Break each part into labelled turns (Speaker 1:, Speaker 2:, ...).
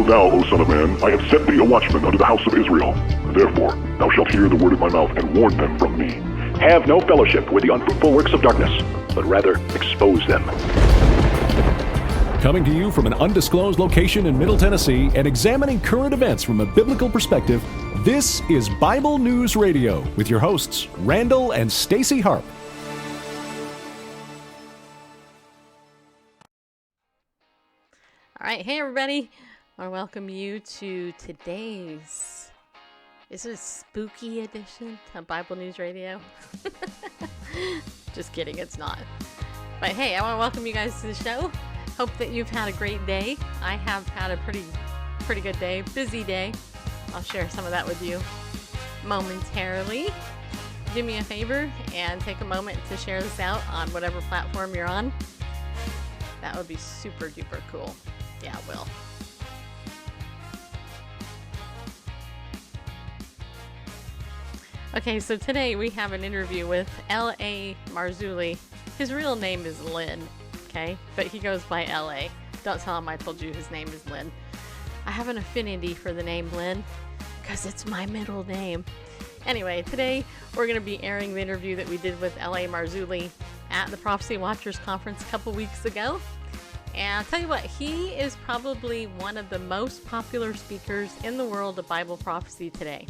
Speaker 1: Know thou, O son of man, I have set thee a watchman unto the house of Israel. Therefore, thou shalt hear the word of my mouth, and warn them from me.
Speaker 2: Have no fellowship with the unfruitful works of darkness, but rather expose them.
Speaker 3: Coming to you from an undisclosed location in Middle Tennessee and examining current events from a biblical perspective, this is Bible News Radio with your hosts, Randall and Stacy Harp.
Speaker 4: All right, hey everybody. I want to welcome you to today's, is it a spooky edition of Bible News Radio? Just kidding, it's not. But hey, I want to welcome you guys to the show. Hope that you've had a great day. I have had a pretty good day, busy day. I'll share some of that with you momentarily. Do me a favor and take a moment to share this out on whatever platform you're on. That would be super duper cool. Yeah, it will. Okay, so today we have an interview with L.A. Marzulli. His real name is Lynn, okay? But he goes by L.A. Don't tell him I told you his name is Lynn. I have an affinity for the name Lynn because it's my middle name. Anyway, today we're going to be airing the interview that we did with L.A. Marzulli at the Prophecy Watchers Conference a couple weeks ago. And I'll tell you what, he is probably one of the most popular speakers in the world of Bible prophecy today.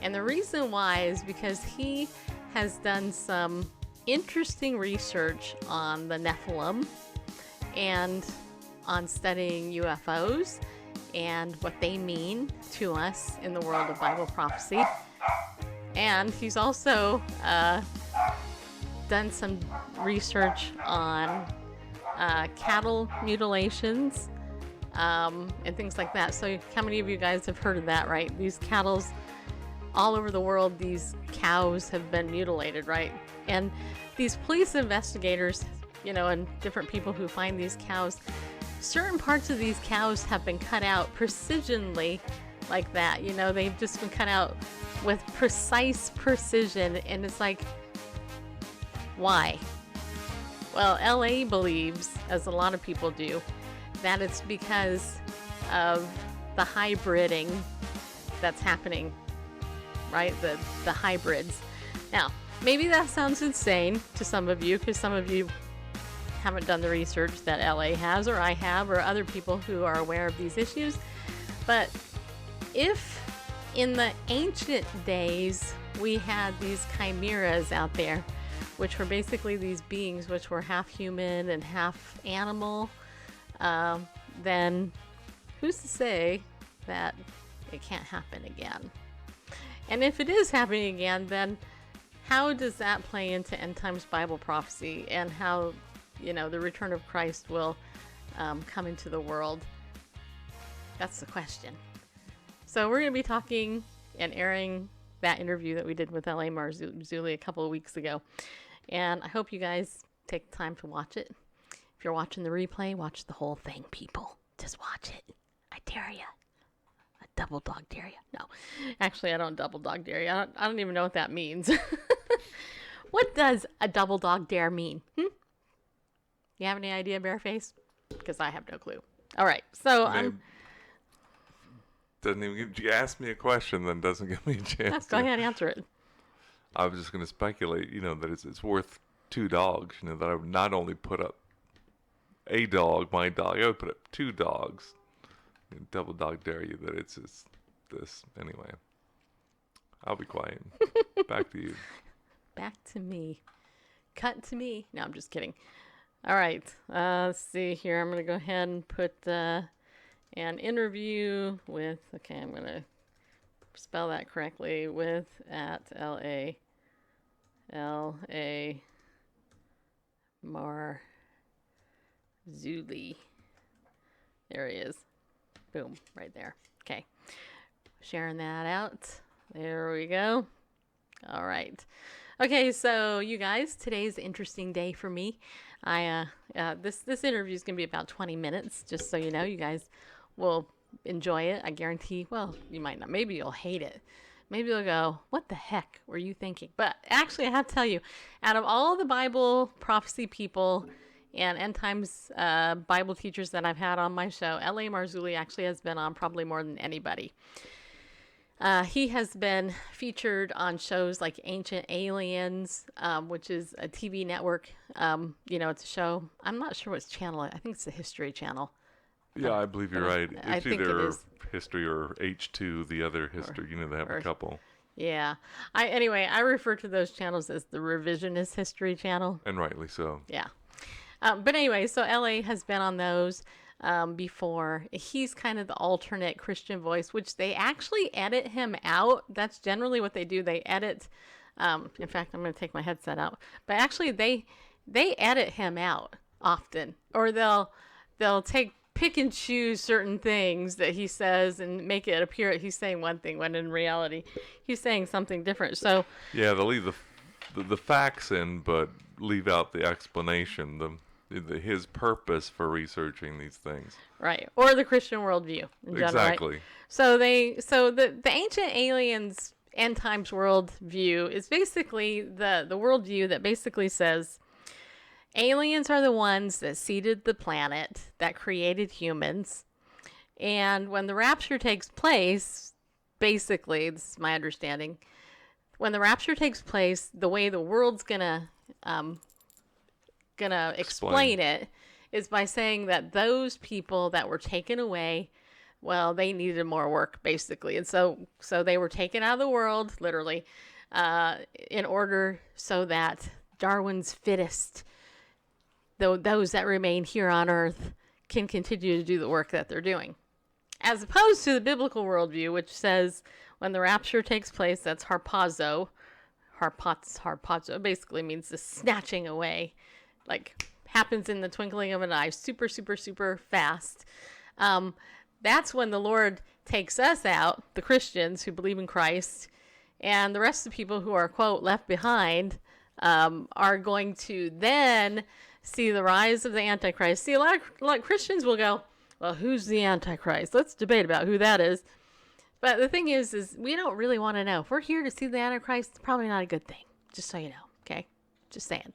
Speaker 4: And the reason why is because he has done some interesting research on the Nephilim and on studying UFOs and what they mean to us in the world of Bible prophecy. And he's also done some research on cattle mutilations and things like that. So how many of you guys have heard of that, right? These cattle, all over the world, these cows have been mutilated, right? And these police investigators, you know, and different people who find these cows, certain parts of these cows have been cut out precisionally like that. You know, they've just been cut out with precise precision, and it's like, why? Well, LA believes, as a lot of people do, that it's because of the hybriding that's happening, right? The hybrids. Now, maybe that sounds insane to some of you, because some of you haven't done the research that LA has, or I have, or other people who are aware of these issues. But if in the ancient days we had these chimeras out there, which were basically these beings which were half human and half animal, then who's to say that it can't happen again? And if it is happening again, then how does that play into end times Bible prophecy and how, you know, the return of Christ will come into the world? That's the question. So we're going to be talking and airing that interview that we did with L.A. Marzulli a couple of weeks ago. And I hope you guys take the time to watch it. If you're watching the replay, watch the whole thing, people. Just watch it. I dare you. I double dog dare you. No, actually, I don't double dog dare you. I don't even know what that means. What does a double dog dare mean? You have any idea, Bareface? Because I have no clue. All right, so
Speaker 5: doesn't even you ask me a question, then doesn't give me a chance.
Speaker 4: Go ahead, answer it.
Speaker 5: I was just going to speculate, you know, that it's worth two dogs. You know, that I would not only put up a dog, my dog, I would put up two dogs. Double dog dare you that it's just this. Anyway, I'll be quiet. Back to you.
Speaker 4: Back to me. Cut to me. No, I'm just kidding. All right. Let's see here. I'm going to go ahead and put an interview with, okay, I'm going to spell that correctly, with at L.A. Marzulli. There he is. Boom, right there. Okay. Sharing that out. There we go. All right. Okay, so you guys, today's an interesting day for me. This interview is going to be about 20 minutes, just so you know. You guys will enjoy it, I guarantee. Well, you might not. Maybe you'll hate it. Maybe you'll go, what the heck were you thinking? But actually, I have to tell you, out of all the Bible prophecy people and end times Bible teachers that I've had on my show. L.A. Marzulli actually has been on probably more than anybody. He has been featured on shows like Ancient Aliens, which is a TV network. It's a show. I'm not sure what channel. I think it's the History Channel.
Speaker 5: Yeah, I believe you're right.
Speaker 4: I
Speaker 5: It's
Speaker 4: think it
Speaker 5: either
Speaker 4: is.
Speaker 5: History or H2, the other History. They have a couple.
Speaker 4: Yeah. I refer to those channels as the Revisionist History Channel.
Speaker 5: And rightly so.
Speaker 4: Yeah. But anyway, so LA has been on those before. He's kind of the alternate Christian voice, which they actually edit him out. That's generally what they do. They edit. In fact, I'm going to take my headset out. But actually, they edit him out often, or they'll pick and choose certain things that he says and make it appear that he's saying one thing when in reality he's saying something different. So
Speaker 5: yeah, they'll leave the facts in, but leave out the explanation, his purpose for researching these things.
Speaker 4: Right, or the Christian worldview in general,
Speaker 5: Exactly.
Speaker 4: right? So the Ancient Aliens end times worldview is basically the worldview that basically says aliens are the ones that seeded the planet, that created humans. And when the rapture takes place, basically, this is my understanding, when the rapture takes place, the way the world's gonna explain it is by saying that those people that were taken away, well, they needed more work, basically. And so they were taken out of the world, literally, in order so that Darwin's fittest, those that remain here on Earth, can continue to do the work that they're doing. As opposed to the biblical worldview, which says when the rapture takes place, that's harpazo. Harpazo basically means the snatching away, like happens in the twinkling of an eye, super, super, super fast. That's when the Lord takes us out, the Christians who believe in Christ, and the rest of the people who are, quote, left behind, are going to then see the rise of the Antichrist. See, a lot of Christians will go, well, who's the Antichrist? Let's debate about who that is. But the thing is we don't really want to know. If we're here to see the Antichrist, it's probably not a good thing. Just so you know, okay? Just saying.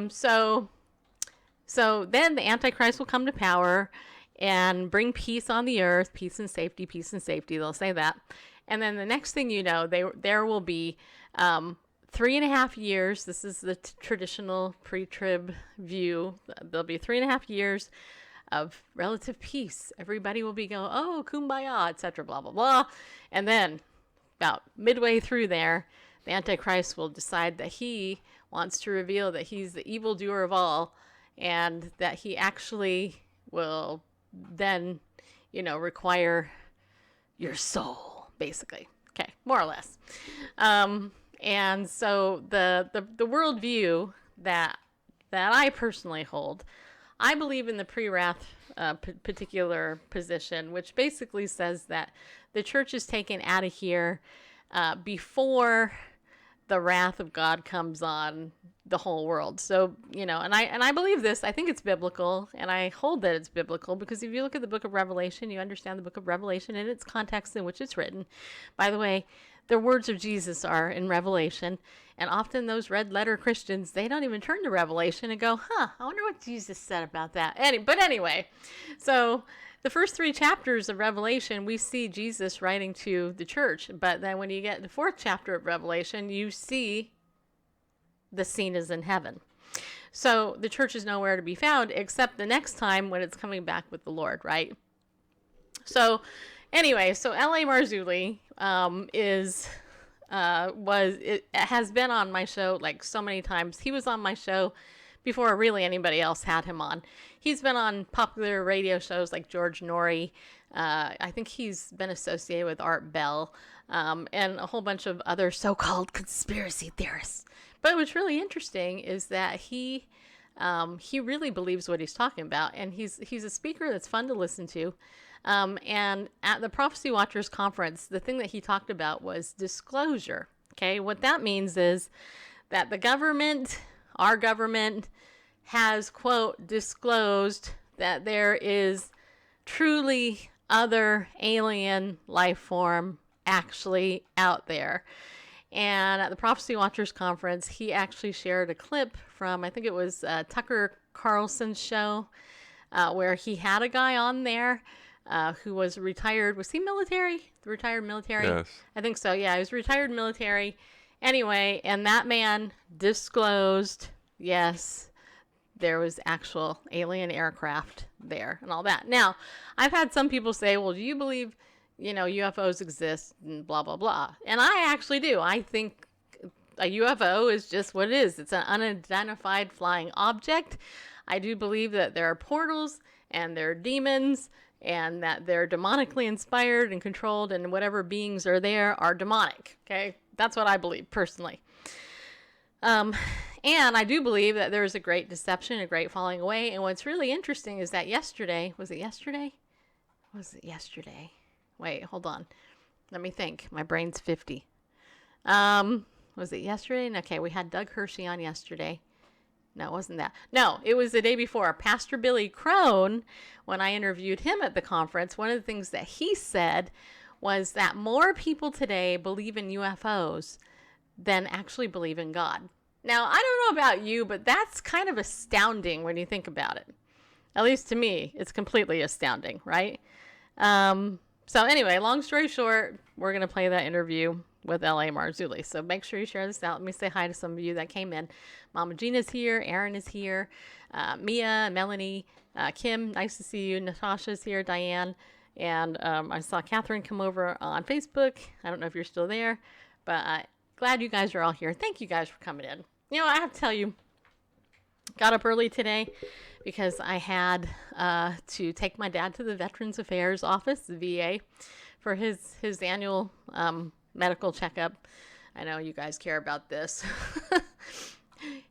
Speaker 4: So then the Antichrist will come to power and bring peace on the earth, peace and safety, they'll say that. And then the next thing you know, there will be 3.5 years. This is the traditional pre-trib view. There'll be 3.5 years of relative peace. Everybody will be going, oh, kumbaya, etc., blah, blah, blah. And then about midway through there, the Antichrist will decide that he wants to reveal that he's the evildoer of all, and that he actually will then, require your soul, basically. Okay, more or less. And so the worldview that I personally hold, I believe in the pre-wrath particular position, which basically says that the church is taken out of here before the wrath of God comes on the whole world. So, and I believe this. I think it's biblical, and I hold that it's biblical, because if you look at the book of Revelation, you understand the book of Revelation in its context in which it's written. By the way, the words of Jesus are in Revelation, and often those red letter Christians, they don't even turn to Revelation and go, I wonder what Jesus said about that. But anyway, so the first 3 chapters of Revelation, we see Jesus writing to the church. But then when you get the 4th chapter of Revelation, you see the scene is in heaven. So the church is nowhere to be found except the next time when it's coming back with the Lord, right? So anyway, so L.A. Marzulli has been on my show like so many times. He was on my show before really anybody else had him on. He's been on popular radio shows like George Norrie. I think he's been associated with Art Bell, and a whole bunch of other so-called conspiracy theorists. But what's really interesting is that he really believes what he's talking about, and he's a speaker that's fun to listen to. And at the Prophecy Watchers Conference, the thing that he talked about was disclosure. Okay, what that means is that the government, our government, has, quote, disclosed that there is truly other alien life form actually out there. And at the Prophecy Watchers Conference, he actually shared a clip from, I think it was Tucker Carlson's show, where he had a guy on there who was retired. Was he military? The retired military?
Speaker 5: Yes.
Speaker 4: I think so. Yeah, he was retired military. Anyway, and that man disclosed, yes, there was actual alien aircraft there and all that. Now, I've had some people say, well, do you believe, UFOs exist and blah, blah, blah. And I actually do. I think a UFO is just what it is. It's an unidentified flying object. I do believe that there are portals and there are demons and that they're demonically inspired and controlled, and whatever beings are there are demonic. Okay? That's what I believe personally. And I do believe that there is a great deception, a great falling away. And what's really interesting is that yesterday, was it yesterday? Wait, hold on. Let me think. My brain's 50. Was it yesterday? Okay, we had Doug Hershey on yesterday. No, it wasn't that. No, it was the day before. Pastor Billy Crone, when I interviewed him at the conference, one of the things that he said was that more people today believe in UFOs than actually believe in God. Now, I don't know about you, but that's kind of astounding when you think about it. At least to me, it's completely astounding, right? So anyway, long story short, we're going to play that interview with L.A. Marzulli. So make sure you share this out. Let me say hi to some of you that came in. Mama Gina's here. Aaron is here. Mia, Melanie, Kim, nice to see you. Natasha's here. Diane. And I saw Catherine come over on Facebook. I don't know if you're still there, but glad you guys are all here. Thank you guys for coming in. I have to tell you, got up early today because I had to take my dad to the Veterans Affairs office, the VA, for his annual medical checkup. I know you guys care about this.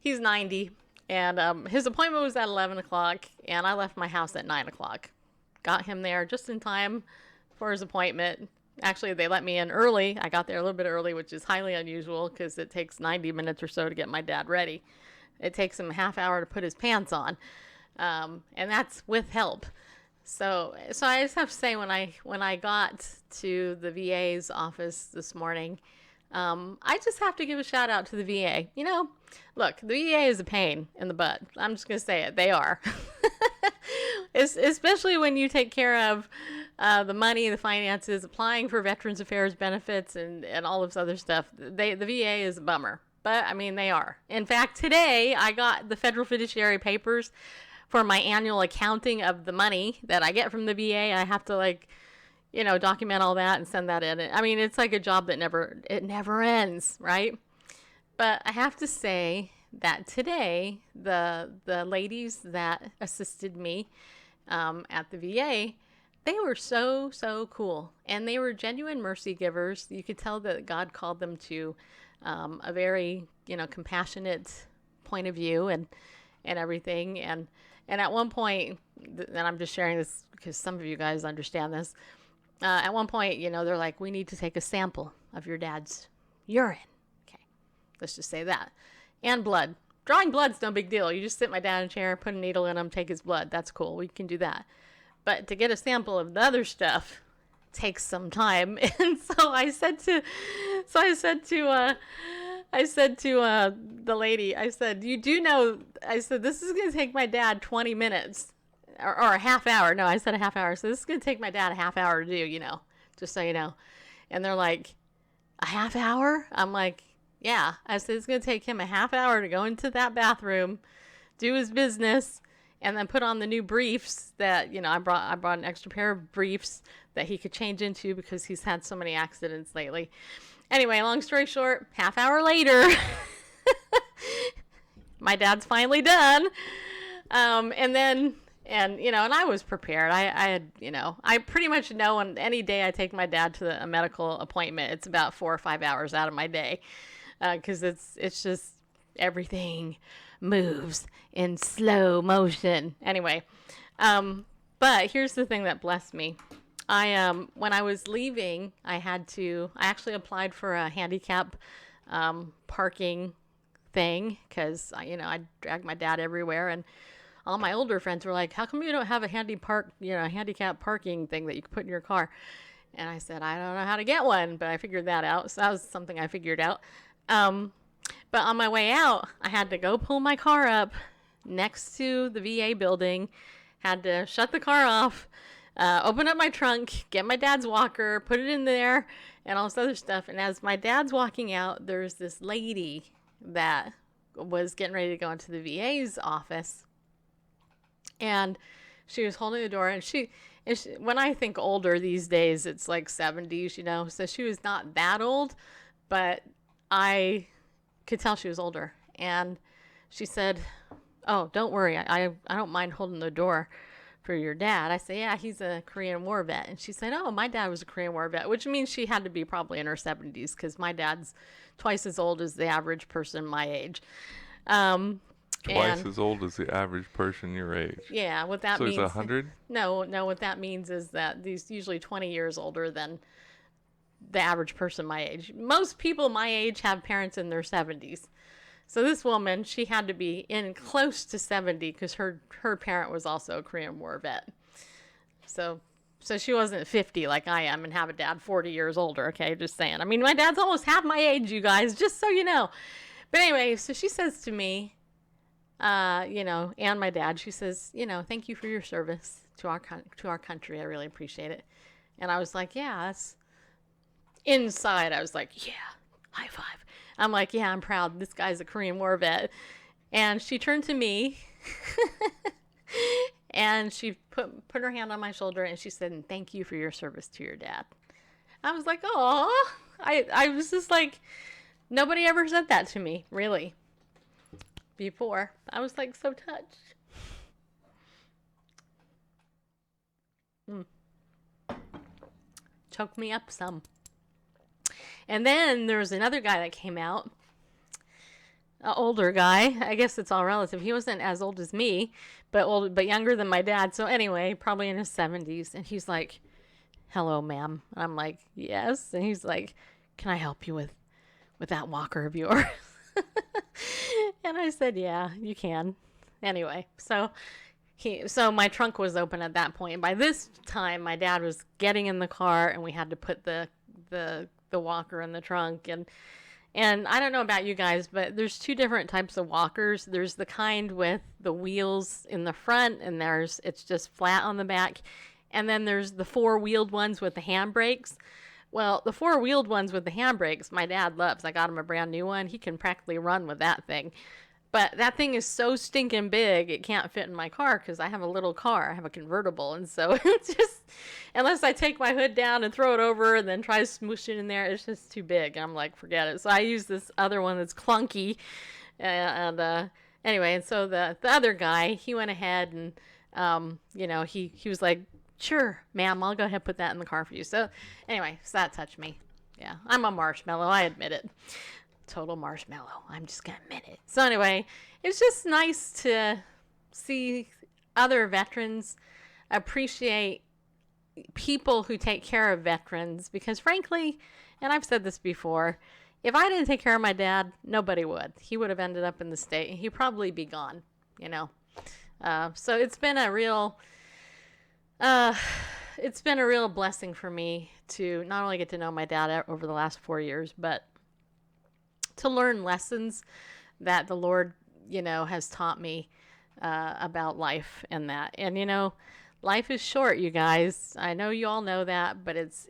Speaker 4: He's 90, and his appointment was at 11 o'clock, and I left my house at 9 o'clock. Got him there just in time for his appointment. Actually, they let me in early. I got there a little bit early, which is highly unusual because it takes 90 minutes or so to get my dad ready. It takes him a half hour to put his pants on, and that's with help. So I just have to say, when I got to the VA's office this morning, I just have to give a shout out to the VA. Look, the VA is a pain in the butt. I'm just going to say it. They are. Especially when you take care of the money, the finances, applying for Veterans Affairs benefits and all this other stuff. The VA is a bummer. But, they are. In fact, today I got the federal fiduciary papers for my annual accounting of the money that I get from the VA. I have to document all that and send that in. It's like a job that never ends, right? But I have to say that today, the ladies that assisted me at the VA, they were so cool. And they were genuine mercy givers. You could tell that God called them to a very, compassionate point of view and everything. And at one point, and I'm just sharing this because some of you guys understand this, at one point, they're like, we need to take a sample of your dad's urine. Okay, let's just say that. And blood. Drawing blood's no big deal. You just sit my dad in a chair, put a needle in him, take his blood. That's cool. We can do that. But to get a sample of the other stuff takes some time. And so I said to the lady, I said, you do know, I said, this is going to take my dad 20 minutes or a half hour. No, I said a half hour. So this is going to take my dad a half hour to do, just so you know. And they're like, a half hour? I'm like, yeah. I said, it's going to take him a half hour to go into that bathroom, do his business, and then put on the new briefs that, I brought an extra pair of briefs that he could change into because he's had so many accidents lately. Anyway, long story short, half hour later, my dad's finally done. And I was prepared. I had, I pretty much know on any day I take my dad to a medical appointment, it's about 4 or 5 hours out of my day. Cause it's just everything moves in slow motion. Anyway. But here's the thing that blessed me. When I was leaving, I actually applied for a handicap, parking thing. Cause I dragged my dad everywhere, and all my older friends were like, how come you don't have a handicap parking thing that you can put in your car? And I said, I don't know how to get one, but I figured that out. So that was something I figured out. But on my way out, I had to go pull my car up next to the VA building, had to shut the car off, open up my trunk, get my dad's walker, put it in there, and all this other stuff. And as my dad's walking out, there's this lady that was getting ready to go into the VA's office. And she was holding the door, and she, when I think older these days, it's like 70s, you know. So she was not that old, but I could tell she was older. And she said, "Oh, don't worry. I don't mind holding the door for your dad." I said, "Yeah, he's a Korean War vet." And she said, "Oh, my dad was a Korean War vet," which means she had to be probably in her 70s, because my dad's twice as old as the average person my age.
Speaker 5: Twice as old as the average person your age.
Speaker 4: Yeah, what that
Speaker 5: So
Speaker 4: means.
Speaker 5: he's 100?
Speaker 4: No, what that means is that he's usually 20 years older than the average person my age. Most people my age have parents in their 70s. So this woman, she had to be in close to 70, because her parent was also a Korean War vet. So she wasn't 50 like I am and have a dad 40 years older, okay? Just saying. I mean, my dad's almost half my age, you guys, just so you know. But anyway, so she says to me, you know, and my dad, she says, you know, "Thank you for your service to our country. I really appreciate it." And I was like, "Yeah, that's..." Inside, I was like, "Yeah, high five." I'm like, "Yeah, I'm proud. This guy's a Korean War vet." And she turned to me and she put her hand on my shoulder and she said, "And thank you for your service to your dad." I was like, "Oh," I was just like, nobody ever said that to me, really, before. I was like so touched. Choked me up some. And then there was another guy that came out, an older guy. I guess it's all relative. He wasn't as old as me, but younger than my dad. So anyway, probably in his 70s. And he's like, "Hello, ma'am." And I'm like, "Yes." And he's like, "Can I help you with that walker of yours?" And I said, "Yeah, you can." Anyway, so my trunk was open at that point. And by this time, my dad was getting in the car, and we had to put the walker in the trunk. And I don't know about you guys, but there's two different types of walkers. There's the kind with the wheels in the front, and it's just flat on the back. And then there's the four-wheeled ones with the handbrakes. Well, the four-wheeled ones with the handbrakes, my dad loves. I got him a brand new one. He can practically run with that thing. But that thing is so stinking big, it can't fit in my car, because I have a little car. I have a convertible. And so it's just, unless I take my hood down and throw it over and then try to smoosh it in there, it's just too big. I'm like, forget it. So I use this other one that's clunky. And anyway, and so the other guy, he went ahead and, you know, he was like, "Sure, ma'am, I'll go ahead and put that in the car for you." So anyway, so that touched me. Yeah, I'm a marshmallow. I admit it. Total marshmallow. I'm just gonna admit it. So anyway, it's just nice to see other veterans appreciate people who take care of veterans, because frankly, and I've said this before, if I didn't take care of my dad, nobody would. He would have ended up in the state. He'd probably be gone, you know. So it's been a real blessing for me to not only get to know my dad over the last 4 years, but to learn lessons that the Lord, you know, has taught me about life and that. And, you know, life is short, you guys. I know you all know that, but it's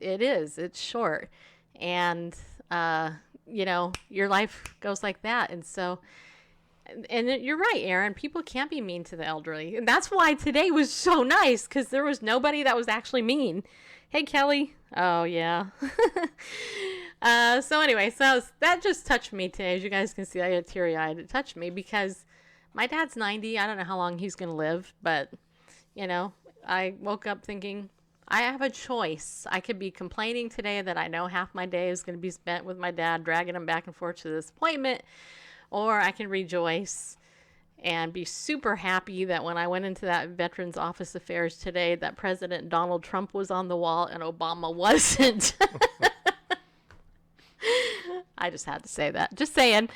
Speaker 4: short. And, you know, your life goes like that. And so, and you're right, Aaron, people can't be mean to the elderly. And that's why today was so nice, because there was nobody that was actually mean. Hey, Kelly. Oh, yeah. So anyway, so that just touched me today. As you guys can see, I get teary-eyed. It touched me because my dad's 90. I don't know how long he's going to live, but, you know, I woke up thinking, I have a choice. I could be complaining today that I know half my day is going to be spent with my dad, dragging him back and forth to this appointment, or I can rejoice and be super happy that when I went into that Veterans Office Affairs today, that President Donald Trump was on the wall and Obama wasn't. I just had to say that. Just saying.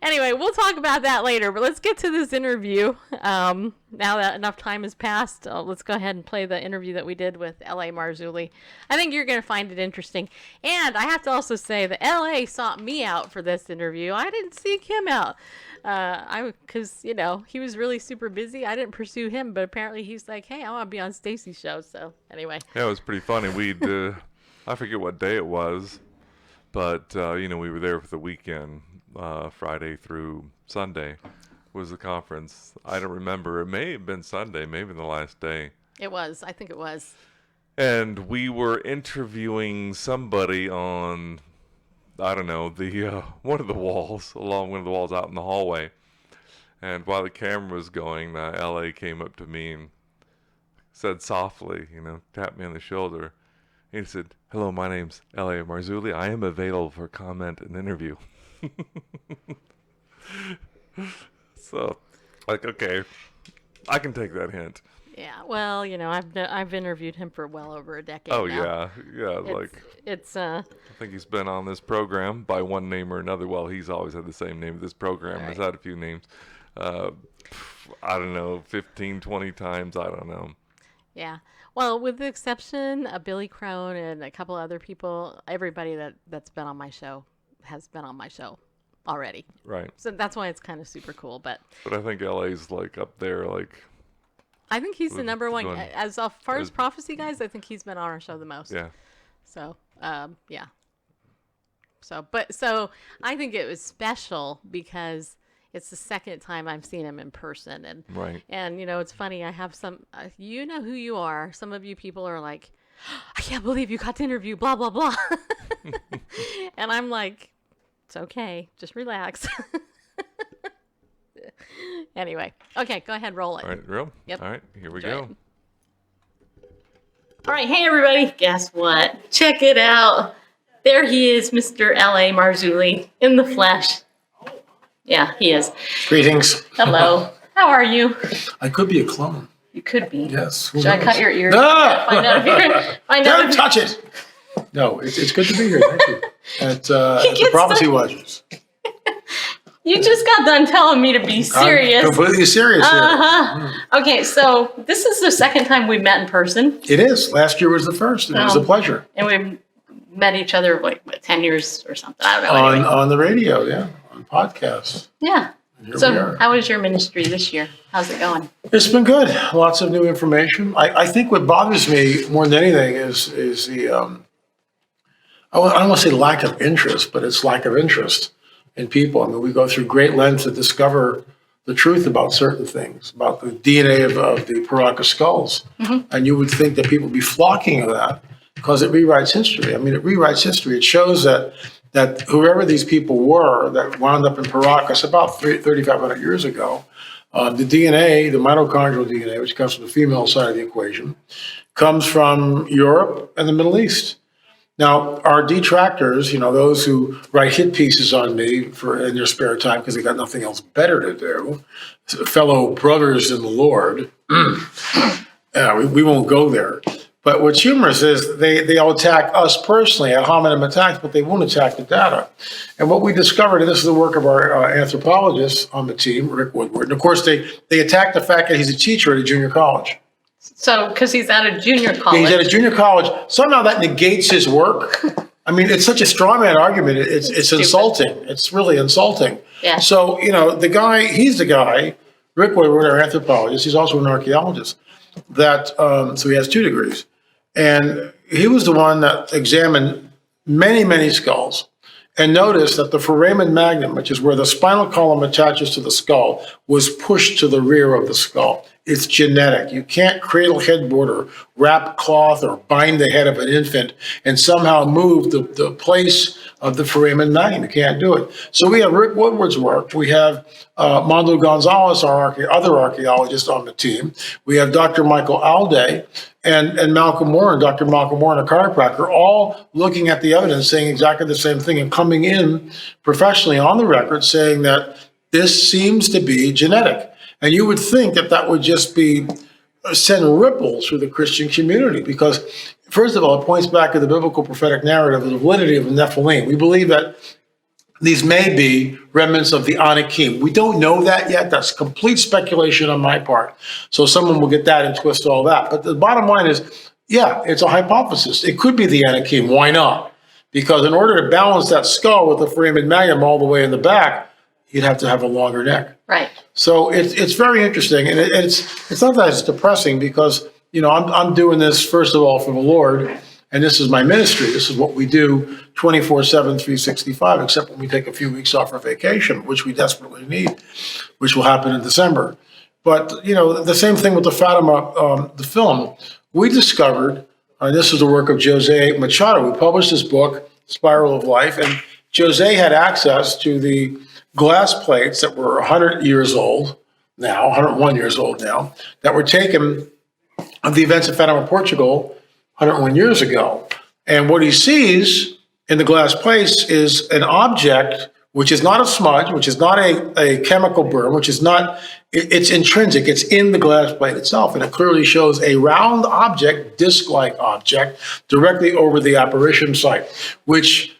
Speaker 4: Anyway, we'll talk about that later, but let's get to this interview. Now that enough time has passed, let's go ahead and play the interview that we did with L.A. Marzulli. I think you're going to find it interesting. And I have to also say that L.A. sought me out for this interview. I didn't seek him out. Because, you know, he was really super busy. I didn't pursue him, but apparently he's like, hey, I want to be on Stacy's show. So anyway.
Speaker 5: Yeah, it was pretty funny. I forget what day it was. But, you know, we were there for the weekend, Friday through Sunday was the conference. I don't remember. It may have been Sunday, maybe the last day.
Speaker 4: It was. I think it was.
Speaker 5: And we were interviewing somebody on, I don't know, one of the walls, along one of the walls out in the hallway. And while the camera was going, L.A. came up to me and said softly, you know, tapped me on the shoulder. He said, hello, my name's L.A. Marzulli. I am available for comment and interview. So, like, okay, I can take that hint.
Speaker 4: Yeah, well, you know, I've interviewed him for well over a decade now.
Speaker 5: Oh, yeah,
Speaker 4: I
Speaker 5: think he's been on this program by one name or another. Well, he's always had the same name. This program has had a few names. I don't know, 15, 20 times, I don't know.
Speaker 4: Yeah. Well, with the exception of Billy Crone and a couple other people, everybody that's been on my show has been on my show already.
Speaker 5: Right.
Speaker 4: So that's why it's kind of super cool. But
Speaker 5: I think LA's like up there, like.
Speaker 4: I think he's the number one. As far as prophecy guys, I think he's been on our show the most.
Speaker 5: Yeah.
Speaker 4: So, yeah. So I think it was special because it's the second time I've seen him in person. And,
Speaker 5: right.
Speaker 4: And, you know, it's funny. I have some, you know who you are. Some of you people are like, I can't believe you got to interview blah, blah, blah. And I'm like, it's okay. Just relax. Anyway. Okay, go ahead. Roll it.
Speaker 5: All right, real?
Speaker 4: Yep.
Speaker 5: All right, here we
Speaker 4: Enjoy
Speaker 5: go.
Speaker 4: it. All right. Hey, everybody. Guess what? Check it out. There he is, Mr. L.A. Marzulli in the flesh. Yeah, he is.
Speaker 6: Greetings.
Speaker 4: Hello. How are you?
Speaker 6: I could be a clone.
Speaker 4: You could be.
Speaker 6: Yes.
Speaker 4: Should I cut your ears?
Speaker 6: No!
Speaker 4: Find out if
Speaker 6: Don't touch it! No, it's good to be here. Thank you. At the
Speaker 4: gets
Speaker 6: Prophecy
Speaker 4: the-
Speaker 6: Watchers.
Speaker 4: You just got done telling me to be serious.
Speaker 6: I'm completely serious here.
Speaker 4: Uh-huh. Okay, so this is the second time we met in person.
Speaker 6: It is. Last year was the first, and it was a pleasure.
Speaker 4: And we met each other, like, what, 10 years or something. I don't know. Anyway.
Speaker 6: On the radio, yeah. On podcasts.
Speaker 4: Yeah.
Speaker 6: Here we
Speaker 4: So
Speaker 6: are.
Speaker 4: how was your ministry this year? How's it going?
Speaker 6: It's been good. Lots of new information. I think what bothers me more than anything is the, I don't want to say lack of interest, but it's lack of interest in people. I mean, we go through great lengths to discover the truth about certain things, about the DNA of the Paracas skulls. Mm-hmm. And you would think that people would be flocking to that because it rewrites history. I mean, it rewrites history. It shows that whoever these people were that wound up in Paracas about 3,500 years ago, the DNA, the mitochondrial DNA, which comes from the female side of the equation, comes from Europe and the Middle East. Now, our detractors, you know, those who write hit pieces on me in their spare time because they got nothing else better to do, fellow brothers in the Lord, we won't go there. But what's humorous is they all attack us personally, ad hominem attacks, but they won't attack the data. And what we discovered, and this is the work of our anthropologist on the team, Rick Woodward, and of course they attack the fact that he's a teacher at a junior college.
Speaker 4: So, because he's at a junior college.
Speaker 6: He's at a junior college. Somehow that negates his work. I mean, it's such a straw man argument. It's insulting. It's really insulting.
Speaker 4: Yeah.
Speaker 6: So, you know, he's the guy, Rick Woodward, our anthropologist. He's also an archaeologist. So he has 2 degrees. And he was the one that examined many, many skulls and noticed that the foramen magnum, which is where the spinal column attaches to the skull, was pushed to the rear of the skull. It's genetic. You can't cradle headboard or wrap cloth or bind the head of an infant and somehow move the place of the foramen magnum. You can't do it. So we have Rick Woodward's work. We have Mondo Gonzalez, our other archaeologist on the team. We have Dr. Michael Alday and Malcolm Warren, Dr. Malcolm Warren, a chiropractor, all looking at the evidence, saying exactly the same thing and coming in professionally on the record saying that this seems to be genetic. And you would think that would just send ripples through the Christian community because, first of all, it points back to the biblical prophetic narrative of the validity of the Nephilim. We believe that these may be remnants of the Anakim. We don't know that yet. That's complete speculation on my part. So someone will get that and twist all that. But the bottom line is, yeah, it's a hypothesis. It could be the Anakim. Why not? Because in order to balance that skull with the foramen magnum all the way in the back, you'd have to have a longer neck.
Speaker 4: Right.
Speaker 6: So it's very interesting, and it's not that it's depressing, because I'm doing this first of all for the Lord, and this is my ministry. This is what we do 24/7, 365, except when we take a few weeks off for vacation, which we desperately need, which will happen in December. But the same thing with the Fatima, the film. We discovered, and this is the work of Jose Machado, who published this book, Spiral of Life, and Jose had access to the glass plates that were 100 years old now, 101 years old now, that were taken of the events of Fatima, Portugal, 101 years ago. And what he sees in the glass plates is an object which is not a smudge, which is not a chemical burn, which is not, it's intrinsic, it's in the glass plate itself. And it clearly shows a round object, disc-like object, directly over the apparition site, which,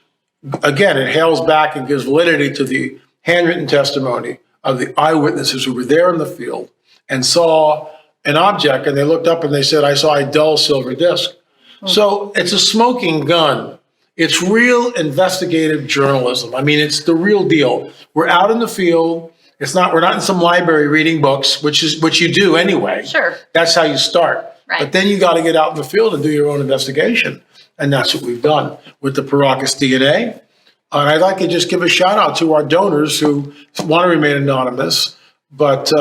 Speaker 6: again, it hails back and gives validity to the handwritten testimony of the eyewitnesses who were there in the field and saw an object, and they looked up and they said, I saw a dull silver disc. So it's a smoking gun. It's real investigative journalism. I mean, it's the real deal. We're out in the field. We're not in some library reading books, which you do anyway.
Speaker 4: Sure.
Speaker 6: That's how you start.
Speaker 4: Right.
Speaker 6: But then you got to get out in the field and do your own investigation. And that's what we've done with the Paracas DNA. And I'd like to just give a shout out to our donors who want to remain anonymous, but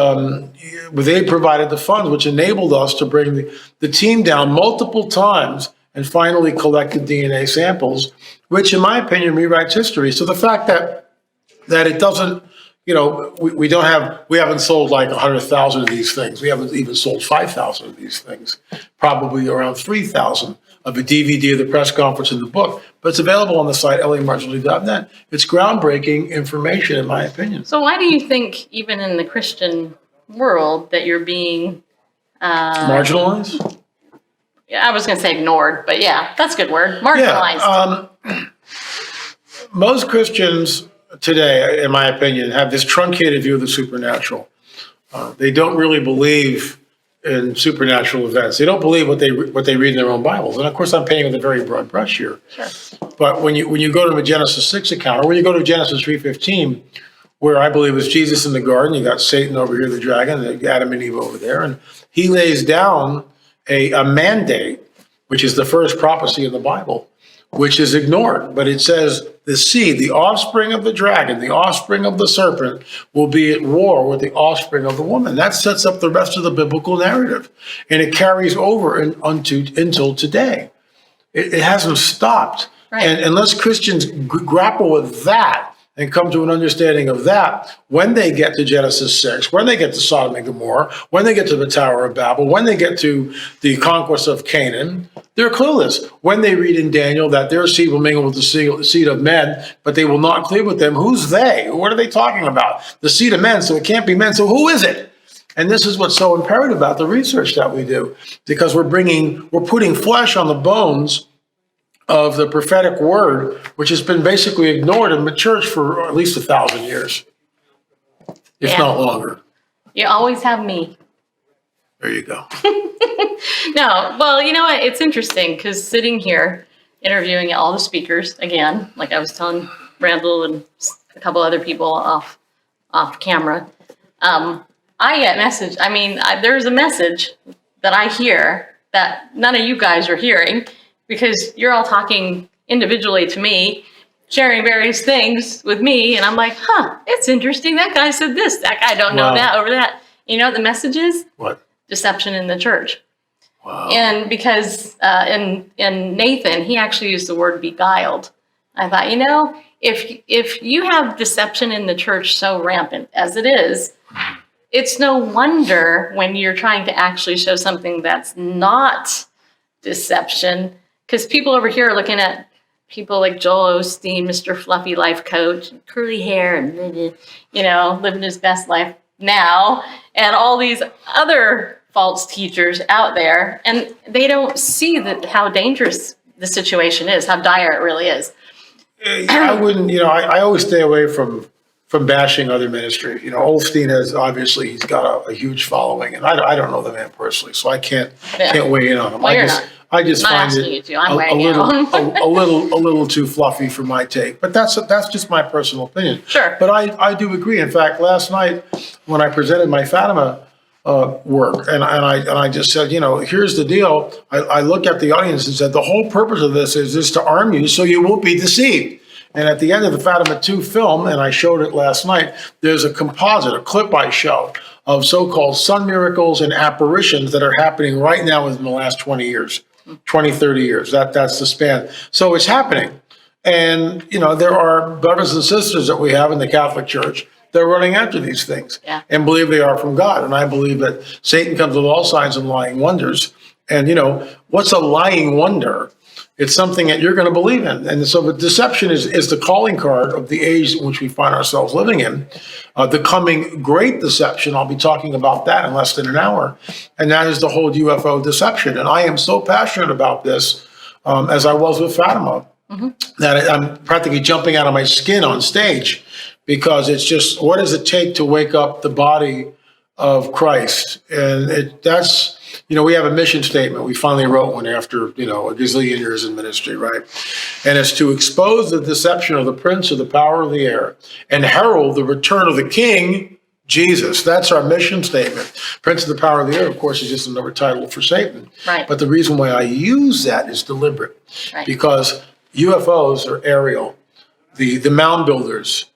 Speaker 6: they provided the funds, which enabled us to bring the team down multiple times and finally collected DNA samples, which in my opinion rewrites history. So the fact that it doesn't, we haven't sold like 100,000 of these things. We haven't even sold 5,000 of these things, probably around 3,000 of a DVD of the press conference and the book, but it's available on the site, lamarginally.net. It's groundbreaking information, in my opinion.
Speaker 4: So why do you think, even in the Christian world, that you're being
Speaker 6: Marginalized?
Speaker 4: I was going to say ignored, but yeah, that's a good word. Marginalized.
Speaker 6: Yeah, most Christians today, in my opinion, have this truncated view of the supernatural. They don't really believe in supernatural events. They don't believe what they read in their own Bibles. And of course, I'm painting with a very broad brush here.
Speaker 4: Sure.
Speaker 6: But when you go to a Genesis 6 account, or when you go to Genesis 3:15, where I believe was Jesus in the garden, you got Satan over here, the dragon, Adam and Eve over there, and he lays down a mandate, which is the first prophecy in the Bible, which is ignored. But it says the seed, the offspring of the dragon, the offspring of the serpent, will be at war with the offspring of the woman. That sets up the rest of the biblical narrative. And it carries over until today. It hasn't stopped.
Speaker 4: Right.
Speaker 6: And unless Christians grapple with that and come to an understanding of that, when they get to Genesis 6, when they get to Sodom and Gomorrah, when they get to the Tower of Babel, when they get to the conquest of Canaan, they're clueless. When they read in Daniel that their seed will mingle with the seed of men, but they will not cleave with them, who's they? What are they talking about? The seed of men, so it can't be men, so who is it? And this is what's so imperative about the research that we do, because we're putting flesh on the bones of the prophetic word, which has been basically ignored in the church for at least 1,000 years, if not longer.
Speaker 4: You always have me.
Speaker 6: There you go.
Speaker 4: No, well, you know what? It's interesting because sitting here interviewing all the speakers again, like I was telling Randall and a couple other people off camera, I get message. I mean, there's a message that I hear that none of you guys are hearing, because you're all talking individually to me, sharing various things with me, and I'm like, it's interesting. That guy said this. That guy don't know that over that. You know what the message is?
Speaker 6: What?
Speaker 4: Deception in the church.
Speaker 6: Wow.
Speaker 4: And because in Nathan, he actually used the word beguiled. I thought, if you have deception in the church so rampant as it is, it's no wonder when you're trying to actually show something that's not deception, because people over here are looking at people like Joel Osteen, Mr. Fluffy Life Coach, curly hair, and living his best life now, and all these other false teachers out there, and they don't see how dangerous the situation is, how dire it really is.
Speaker 6: I wouldn't, I always stay away from bashing other ministries. Olstein he's got a huge following, and I don't know the man personally, so I can't weigh in on him.
Speaker 4: Well, you're not.
Speaker 6: I just
Speaker 4: I'm not
Speaker 6: find
Speaker 4: asking you
Speaker 6: it
Speaker 4: to. I'm
Speaker 6: a
Speaker 4: weighing
Speaker 6: little,
Speaker 4: in.
Speaker 6: a little too fluffy for my take. But that's just my personal opinion.
Speaker 4: Sure.
Speaker 6: But I do agree. In fact, last night when I presented my Fatima work, and I just said, here's the deal. I looked at the audience and said, the whole purpose of this is to arm you so you won't be deceived. And at the end of the Fatima 2 film, and I showed it last night, there's a clip I show of so-called sun miracles and apparitions that are happening right now within the last 20 years, 20, 30 years. That's the span. So it's happening. And, there are brothers and sisters that we have in the Catholic Church. They're running after these things and believe they are from God. And I believe that Satan comes with all signs and lying wonders. And, what's a lying wonder? It's something that you're going to believe in. And so the deception is the calling card of the age in which we find ourselves living in. The coming great deception, I'll be talking about that in less than an hour. And that is the whole UFO deception. And I am so passionate about this, as I was with Fatima, that I'm practically jumping out of my skin on stage, because it's just, what does it take to wake up the body of Christ? And that's, we have a mission statement. We finally wrote one after, a gazillion years in ministry, right? And it's to expose the deception of the prince of the power of the air and herald the return of the King, Jesus. That's our mission statement. Prince of the power of the air, of course, is just another title for Satan.
Speaker 4: Right.
Speaker 6: But the reason why I use that is deliberate, because UFOs are aerial. The mound builders,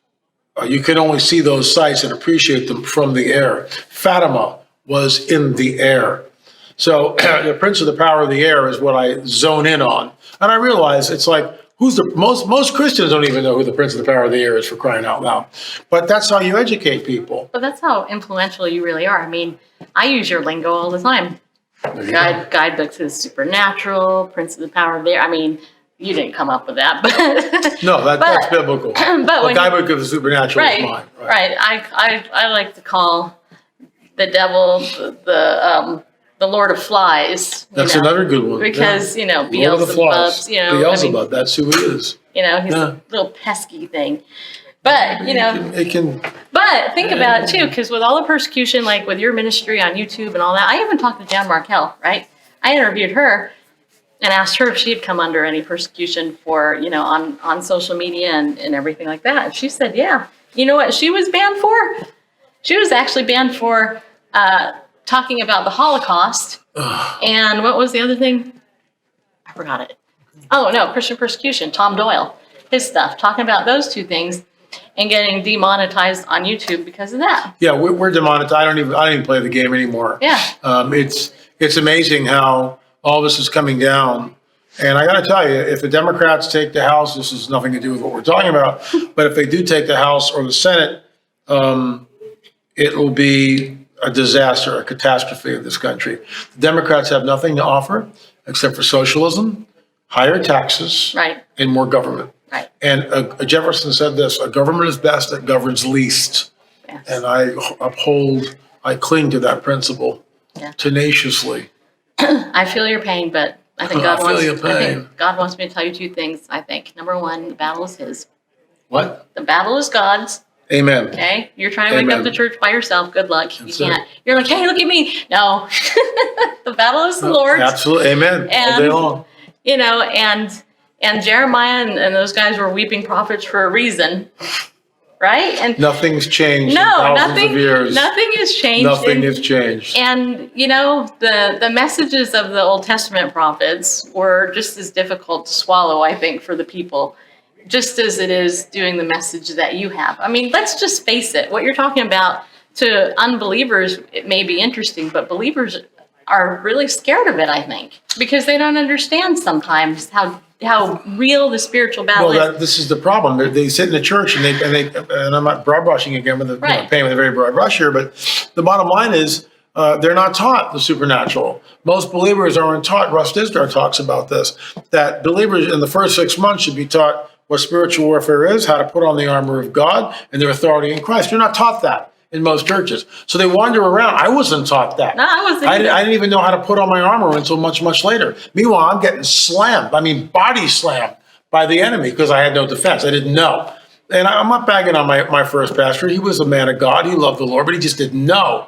Speaker 6: you can only see those sites and appreciate them from the air. Fatima was in the air. So the Prince of the Power of the Air is what I zone in on. And I realize it's like, most Christians don't even know who the Prince of the Power of the Air is, for crying out loud. But that's how you educate people.
Speaker 4: But that's how influential you really are. I mean, I use your lingo all the time. Guidebooks is supernatural, Prince of the Power of the Air. I mean, you didn't come up with that, but
Speaker 6: no, that's biblical.
Speaker 4: But
Speaker 6: the guidebook of the supernatural is mine.
Speaker 4: Right. I like to call the devil the Lord of Flies.
Speaker 6: That's another good one.
Speaker 4: Because,
Speaker 6: Beelzebub. Beelzebub, that's who he is.
Speaker 4: He's a little pesky thing. But,
Speaker 6: It can.
Speaker 4: But think about it, too, because with all the persecution, like with your ministry on YouTube and all that, I even talked to Jan Markell, right? I interviewed her and asked her if she had come under any persecution for, on social media and everything like that. And she said, yeah. You know what she was banned for? She was actually banned for talking about the Holocaust. And what was the other thing? I forgot it. Oh, no, Christian persecution, Tom Doyle, his stuff, talking about those two things and getting demonetized on YouTube because of that.
Speaker 6: Yeah, we're demonetized. I don't even play the game anymore.
Speaker 4: Yeah.
Speaker 6: It's amazing how all this is coming down. And I got to tell you, if the Democrats take the House, this has nothing to do with what we're talking about, but if they do take the House or the Senate, it will be a disaster, a catastrophe in this country. The Democrats have nothing to offer except for socialism, higher taxes, and more government.
Speaker 4: Right.
Speaker 6: And Jefferson said this: a government is best that governs least.
Speaker 4: Yes.
Speaker 6: And I cling to that principle tenaciously.
Speaker 4: I feel your pain, but I think
Speaker 6: I feel your pain.
Speaker 4: God wants me to tell you two things, I think. Number one, the battle is his.
Speaker 6: What?
Speaker 4: The battle is God's.
Speaker 6: Amen.
Speaker 4: Okay? You're trying to wake up the church by yourself. Good luck.
Speaker 6: That's
Speaker 4: you can't.
Speaker 6: it.
Speaker 4: You're like, hey, look at me. No. The battle is the Lord's.
Speaker 6: Absolutely. Amen.
Speaker 4: And,
Speaker 6: all day long.
Speaker 4: And Jeremiah and those guys were weeping prophets for a reason. Right? And
Speaker 6: nothing's changed.
Speaker 4: No,
Speaker 6: in thousands of years.
Speaker 4: Nothing has changed.
Speaker 6: Nothing has changed.
Speaker 4: And the messages of the Old Testament prophets were just as difficult to swallow, I think, for the people, just as it is doing the message that you have. I mean, let's just face it. What you're talking about to unbelievers, it may be interesting, but believers are really scared of it, I think, because they don't understand sometimes how real the spiritual battle is.
Speaker 6: This is the problem. They sit in the church and I'm not broad brushing again with painting with a very broad brush here, but the bottom line is they're not taught the supernatural. Most believers aren't taught. Russ Dizdar talks about this, that believers in the first 6 months should be taught what spiritual warfare is, how to put on the armor of God and their authority in Christ. You're not taught that in most churches. So they wander around. I wasn't taught that.
Speaker 4: No, I wasn't.
Speaker 6: I didn't even know how to put on my armor until much, much later. Meanwhile, I'm getting slammed. I mean, body slammed by the enemy because I had no defense. I didn't know. And I'm not bagging on my first pastor. He was a man of God. He loved the Lord, but he just didn't know.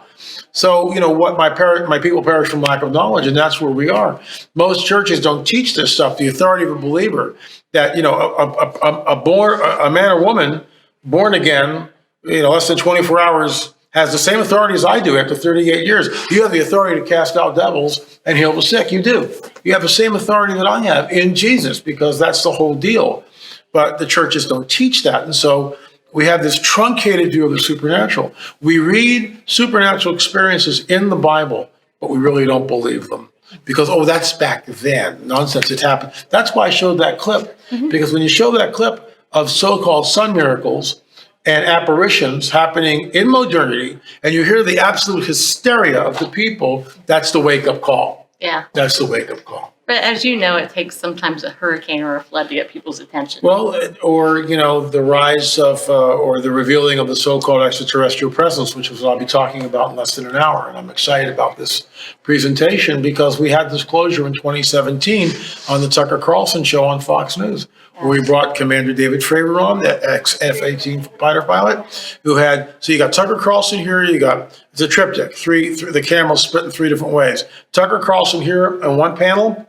Speaker 6: So, what my people perish from lack of knowledge, and that's where we are. Most churches don't teach this stuff, the authority of a believer, that, a man or woman born again, less than 24 hours has the same authority as I do after 38 years. You have the authority to cast out devils and heal the sick. You do. You have the same authority that I have in Jesus, because that's the whole deal. But the churches don't teach that. And so we have this truncated view of the supernatural. We read supernatural experiences in the Bible, but we really don't believe them. Because, that's back then. Nonsense, it happened. That's why I showed that clip. Because when you show that clip of so-called sun miracles and apparitions happening in modernity, and you hear the absolute hysteria of the people, that's the wake-up call.
Speaker 4: Yeah.
Speaker 6: That's the wake-up call.
Speaker 4: But as you know, it takes sometimes a hurricane or a flood to get people's attention.
Speaker 6: Well, or, the rise of, or the revealing of the so-called extraterrestrial presence, which is what I'll be talking about in less than an hour. And I'm excited about this presentation because we had disclosure in 2017 on the Tucker Carlson show on Fox News, where we brought Commander David Fravor on, the ex-F-18 fighter pilot, who had, so you got Tucker Carlson here, it's a triptych, the camera's split in 3 different ways. Tucker Carlson here on one panel,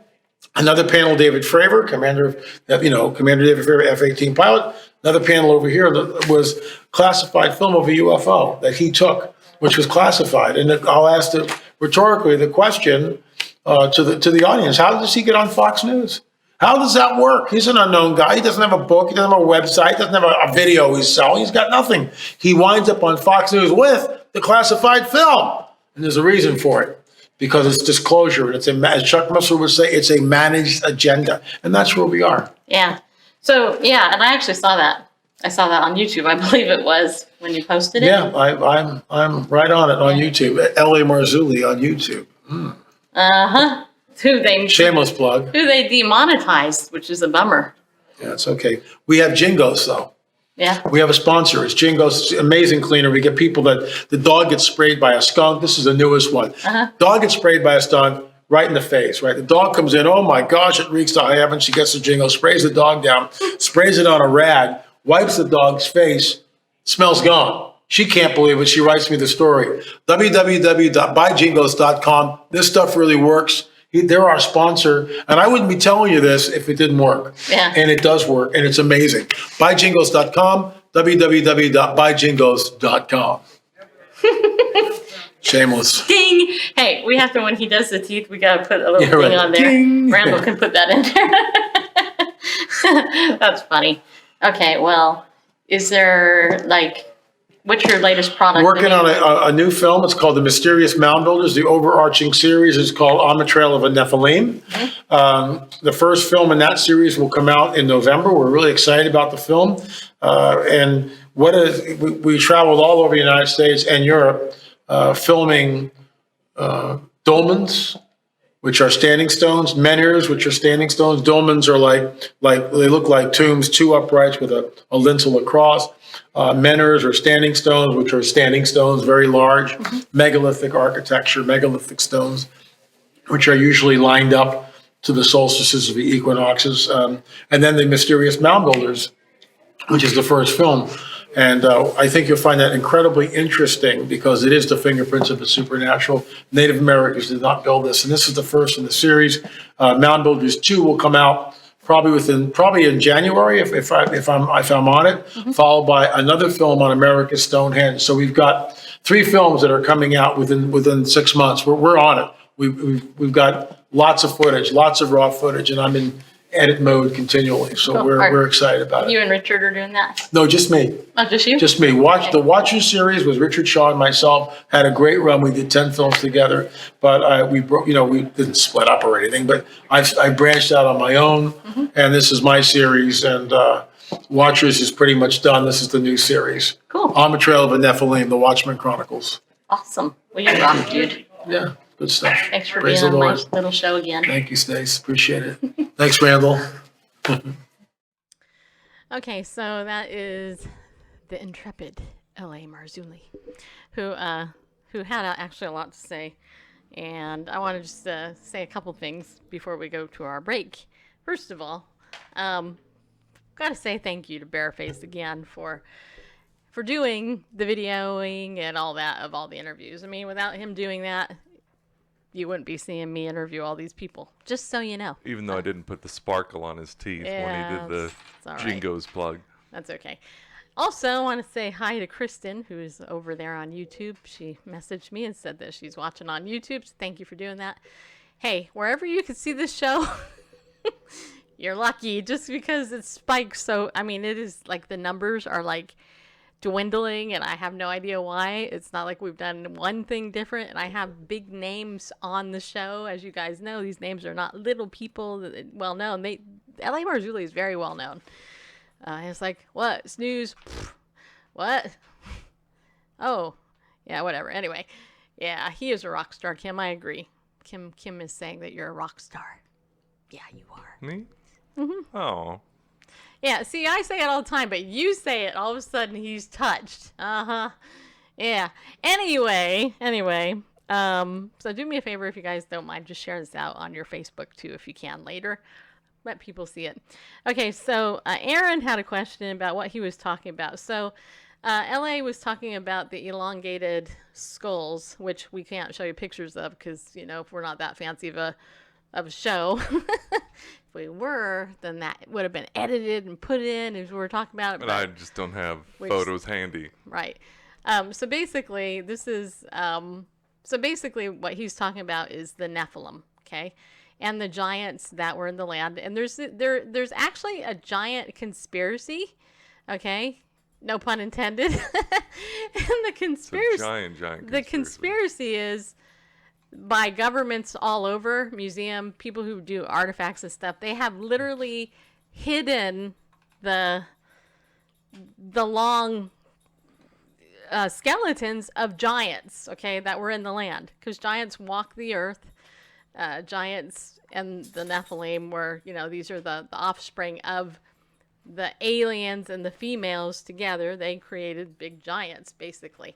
Speaker 6: another panel, David Fravor, Commander David Fravor, F-18 pilot. Another panel over here that was classified film of a UFO that he took, which was classified. And I'll ask rhetorically the question to the audience: how does he get on Fox News? How does that work? He's an unknown guy. He doesn't have a book. He doesn't have a website. Doesn't have a video he's selling. He's got nothing. He winds up on Fox News with the classified film, and there's a reason for it. Because it's disclosure, and as Chuck Missler would say, it's a managed agenda, and that's where we are.
Speaker 4: Yeah. So and I actually saw that. I saw that on YouTube. I believe it was when you posted it.
Speaker 6: Yeah, I'm right on it on YouTube. L.A. Marzulli on YouTube. Shameless plug.
Speaker 4: Who they demonetized, which is a bummer.
Speaker 6: Yeah, it's okay. We have Jingos though.
Speaker 4: Yeah.
Speaker 6: We have a sponsor. It's Jingos, amazing cleaner. We get people that the dog gets sprayed by a skunk. This is the newest one. Dog gets sprayed by a skunk right in the face, right? The dog comes in, oh my gosh, it reeks to high heaven. She gets the Jingo, sprays the dog down, sprays it on a rag, wipes the dog's face, smells gone. She can't believe it. She writes me the story. www.buyjingos.com. This stuff really works. They're our sponsor, and I wouldn't be telling you this if it didn't work.
Speaker 4: Yeah.
Speaker 6: And it does work, and it's amazing. Buyjingos.com, www.buyjingos.com. Shameless.
Speaker 4: Ding! Hey, we have to, when he does the teeth, we got to put a little thing
Speaker 6: right.
Speaker 4: on there.
Speaker 6: Ding.
Speaker 4: Randall can put that in there. That's funny. Okay, well, is there, what's your latest product?
Speaker 6: Working on a new film. It's called The Mysterious Mound Builders. The overarching series is called On the Trail of a Nephilim. The first film in that series will come out in November. We're really excited about the film. And we traveled all over the United States and Europe filming dolmens, which are standing stones, menhirs, which are standing stones. Dolmens are like they look like tombs, 2 uprights with a lintel across. Menhirs are standing stones, which are standing stones, very large, megalithic architecture, megalithic stones, which are usually lined up to the solstices of the equinoxes. And then the Mysterious Mound Builders, which is the first film. And I think you'll find that incredibly interesting because it is the fingerprints of the supernatural. Native Americans did not build this. And this is the first in the series. Mound Builders 2 will come out probably in January if I'm on it, followed by another film on America's Stonehenge. So we've got 3 films that are coming out within 6 months. We're on it. We've got lots of footage, lots of raw footage, and I'm in edit mode continually. So
Speaker 4: Cool.
Speaker 6: we're excited about it.
Speaker 4: You and Richard are doing that?
Speaker 6: No, just me.
Speaker 4: Oh, just you?
Speaker 6: Just me. The Watcher series with Richard Shaw and myself had a great run. We did 10 films together, but we didn't split up or anything. But I branched out on my own, and this is my series. And Watchers is pretty much done. This is the new series.
Speaker 4: Cool.
Speaker 6: On the Trail of a Nephilim, The Watchmen Chronicles.
Speaker 4: Awesome. Well, you rock, dude.
Speaker 6: Yeah, good stuff.
Speaker 4: Thanks for
Speaker 6: Praise
Speaker 4: being
Speaker 6: the
Speaker 4: on my
Speaker 6: Lord.
Speaker 4: little show again.
Speaker 6: Thank you, Stace. Appreciate it. Thanks, Randall.
Speaker 4: Okay, so that is the intrepid L.A. Marzulli, who had actually a lot to say, and I want to just say a couple things before we go to our break. First of all, gotta say thank you to Bareface again for doing the videoing and all that of all the interviews. I mean, without him doing that, you wouldn't be seeing me interview all these people. Just so you know.
Speaker 5: Even though I didn't put the sparkle on his teeth when he did the
Speaker 4: it's all right.
Speaker 5: Jingo's plug.
Speaker 4: That's okay. Also, I want to say hi to Kristen, who is over there on YouTube. She messaged me and said that she's watching on YouTube. So thank you for doing that. Hey, wherever you can see this show, you're lucky just because it spikes. So, I mean, it is like the numbers are like dwindling and I have no idea why. It's not like we've done one thing different, and I have big names on the show. As you guys know, these names are not little people that well known. L.A. Marzulli is very well known. It's like, what? Snooze? What? Oh, yeah, whatever. Anyway, yeah, he is a rock star, Kim. I agree. Kim is saying that you're a rock star. Yeah, you are.
Speaker 5: Me? Mm-hmm. Oh.
Speaker 4: Yeah, see, I say it all the time, but you say it, all of a sudden he's touched. Uh-huh. Yeah. Anyway, so do me a favor if you guys don't mind, just share this out on your Facebook too if you can later. Let people see it. Okay, so Aaron had a question about what he was talking about. So LA was talking about the elongated skulls, which we can't show you pictures of because, you know, if we're not that fancy of a show. If we were, then that would have been edited and put in as we were talking about it.
Speaker 5: But I just don't have photos handy.
Speaker 4: Right. So basically, this is what he's talking about is the Nephilim, okay, and the giants that were in the land. And there's actually a giant conspiracy, okay, no pun intended. And the conspiracy,
Speaker 5: giant conspiracy.
Speaker 4: The conspiracy is by governments all over, museum, people who do artifacts and stuff, they have literally hidden the long skeletons of giants, okay, that were in the land. Because giants walk the earth. Giants and the Nephilim were, you know, these are the offspring of the aliens and the females together. They created big giants, basically.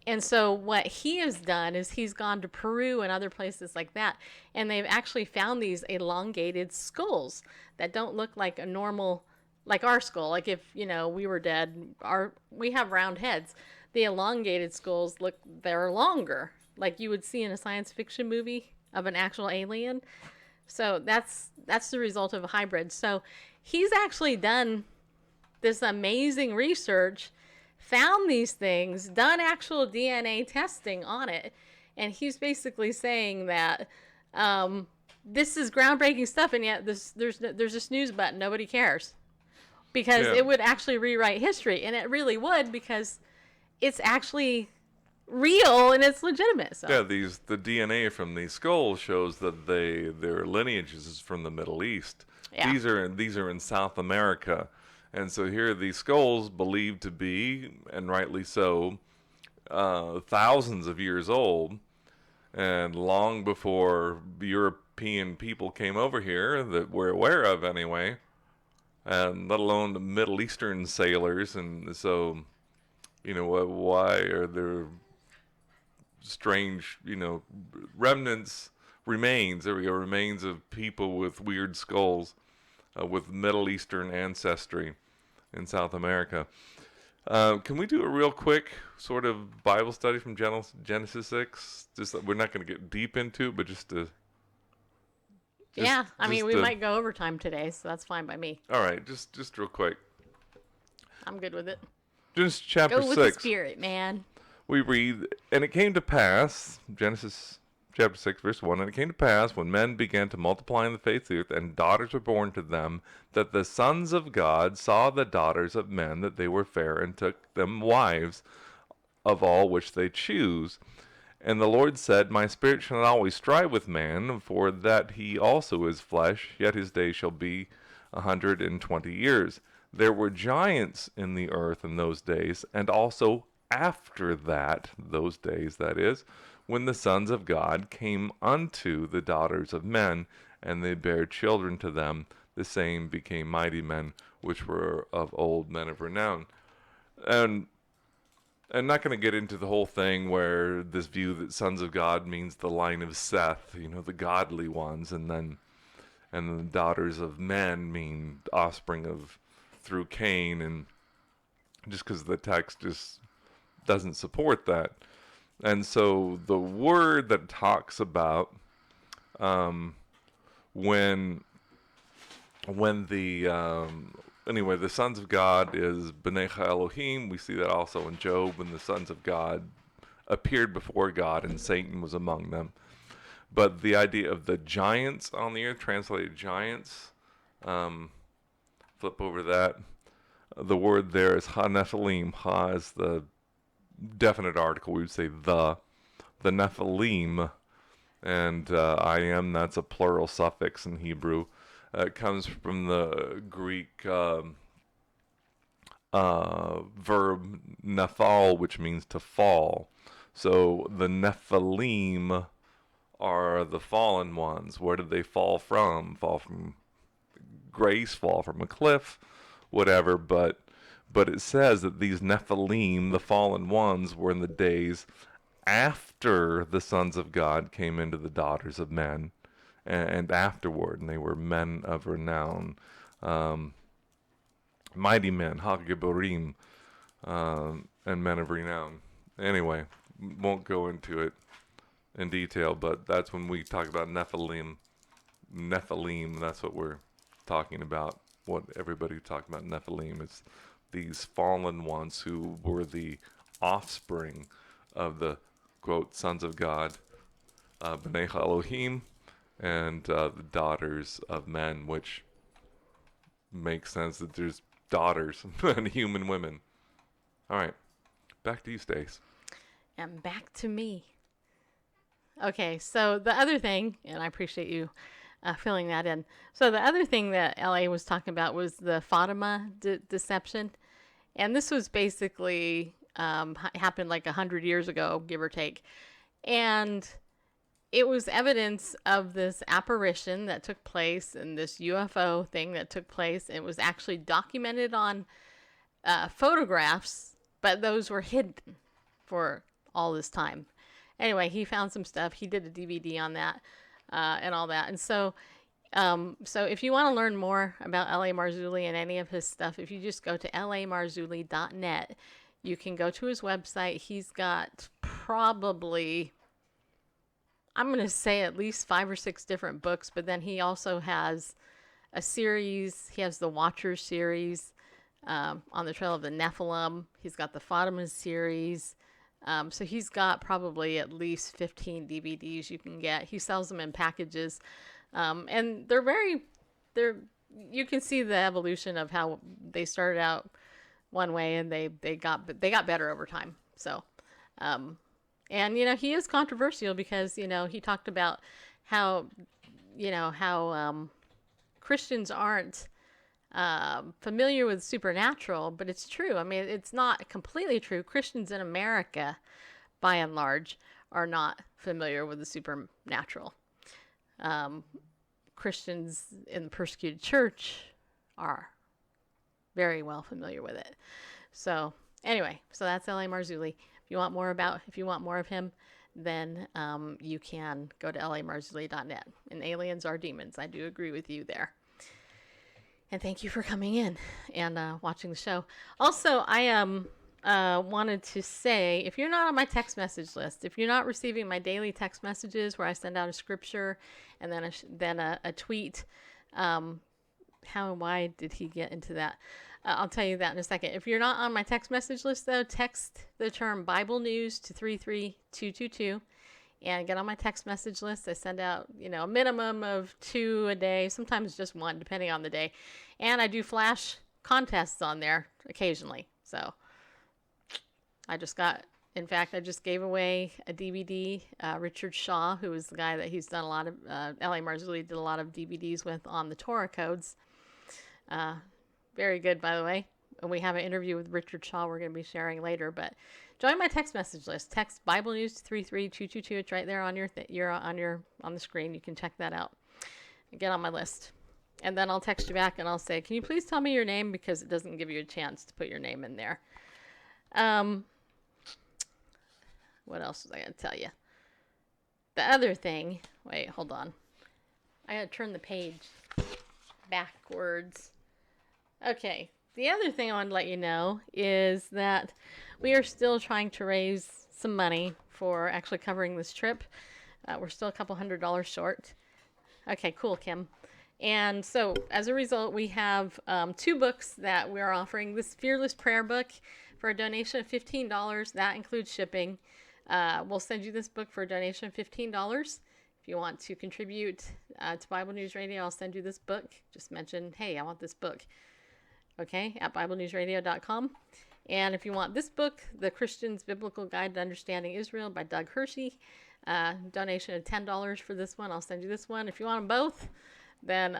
Speaker 4: And so what he has done is he's gone to Peru and other places like that, and they've actually found these elongated skulls that don't look like a normal, like our skull. Like if, you know, we were dead, we have round heads. The elongated skulls they're longer, like you would see in a science fiction movie of an actual alien. So that's the result of a hybrid. So he's actually done this amazing research, found these things, done actual DNA testing on it, and he's basically saying that this is groundbreaking stuff, and yet there's a snooze button. Nobody cares because it would actually rewrite history, and it really would because it's actually real and it's legitimate. So.
Speaker 5: Yeah, the DNA from these skulls shows that their lineage is from the Middle East.
Speaker 4: Yeah.
Speaker 5: These are in South America. And so here are these skulls believed to be, and rightly so, thousands of years old, and long before European people came over here that we're aware of anyway, and let alone the Middle Eastern sailors. And so, you know, why are there strange, you know, remains of people with weird skulls with Middle Eastern ancestry in South America. Can we do a real quick sort of Bible study from Genesis 6? Just we're not going to get deep into it, but just to...
Speaker 4: Yeah, I mean, we might go overtime today, so that's fine by me.
Speaker 5: All right, just real quick.
Speaker 4: I'm good with it.
Speaker 5: Genesis chapter 6.
Speaker 4: Go with the Spirit, man.
Speaker 5: We read, and it came to pass, Genesis chapter 6, verse 1, and it came to pass, when men began to multiply in the face of the earth, and daughters were born to them, that the sons of God saw the daughters of men, that they were fair, and took them wives of all which they choose. And the Lord said, My spirit shall not always strive with man, for that he also is flesh, yet his days shall be 120 years. There were giants in the earth in those days, and also after that, those days that is, when the sons of God came unto the daughters of men, and they bare children to them, the same became mighty men, which were of old, men of renown. And I'm not going to get into the whole thing where this view that sons of God means the line of Seth, you know, the godly ones, and then and the daughters of men mean offspring of through Cain, and just because the text just doesn't support that. And so the word that talks about when the anyway, the sons of God is B'nai Elohim. We see that also in Job when the sons of God appeared before God and Satan was among them. But the idea of the giants on the earth, translated giants, flip over that. The word there is Ha-Nephilim. Ha is the definite article. We would say the Nephilim. And I am, that's a plural suffix in Hebrew. It comes from the Greek verb nephal, which means to fall. So the Nephilim are the fallen ones. Where did they fall from? Fall from grace, fall from a cliff, whatever. But it says that these Nephilim, the fallen ones, were in the days after the sons of God came into the daughters of men, and afterward, and they were men of renown, mighty men, Ha-Giborim, and men of renown. Anyway, won't go into it in detail, but that's when we talk about Nephilim, that's what we're talking about. What everybody talking about Nephilim is these fallen ones who were the offspring of the, quote, sons of God, B'nai Elohim, and the daughters of men, which makes sense that there's daughters and human women. All right, back to you, Stace.
Speaker 4: And back to me. Okay, so the other thing, and I appreciate you filling that in. So the other thing that LA was talking about was the Fatima deception. And this was basically happened like 100 years ago, give or take. And it was evidence of this apparition that took place and this UFO thing that took place. It was actually documented on photographs, but those were hidden for all this time. Anyway, he found some stuff. He did a DVD on that and all that. And so if you want to learn more about L.A. Marzulli and any of his stuff, if you just go to lamarzulli.net, you can go to his website. He's got probably, I'm going to say at least 5 or 6 different books, but then he also has a series. He has the Watchers series on the Trail of the Nephilim. He's got the Fatima series. So he's got probably at least 15 DVDs you can get. He sells them in packages. And you can see the evolution of how they started out one way and they got better over time. So, and, he is controversial because, he talked about how Christians aren't familiar with supernatural, but it's true. I mean, it's not completely true. Christians in America, by and large, are not familiar with the supernatural. Christians in the persecuted church are very well familiar with it. So anyway, so that's L.A. Marzulli. If you want more of him, then you can go to lamarzulli.net. And aliens are demons. I do agree with you there. And thank you for coming in and watching the show. Also, I wanted to say, if you're not on my text message list, if you're not receiving my daily text messages where I send out a scripture and then a tweet, how and why did he get into that? I'll tell you that in a second. If you're not on my text message list, though, text the term Bible News to 33222 and get on my text message list. I send out, a minimum of 2 a day, sometimes just 1, depending on the day. And I do flash contests on there occasionally. So I just gave away a DVD. Richard Shaw, who is the guy that he's done a lot of, L.A. Marzulli did a lot of DVDs with on the Torah codes. Very good, by the way. And we have an interview with Richard Shaw we're going to be sharing later. But join my text message list. Text Bible News to 33222. It's right there on on the screen. You can check that out. Get on my list. And then I'll text you back and I'll say, can you please tell me your name? Because it doesn't give you a chance to put your name in there. What else was I going to tell you? The other thing, wait, hold on. I got to turn the page. backwards. Okay. The other thing I want to let you know is that we are still trying to raise some money for actually covering this trip. We're still a couple $100 short. Okay, cool, Kim. And so, as a result, we have 2 books that we're offering. This Fearless Prayer book for a donation of $15. That includes shipping. We'll send you this book for a donation of $15. If you want to contribute to Bible News Radio, I'll send you this book. Just mention, hey, I want this book. Okay, at BibleNewsRadio.com. And if you want this book, The Christian's Biblical Guide to Understanding Israel by Doug Hershey, donation of $10 for this one. I'll send you this one. If you want them both, then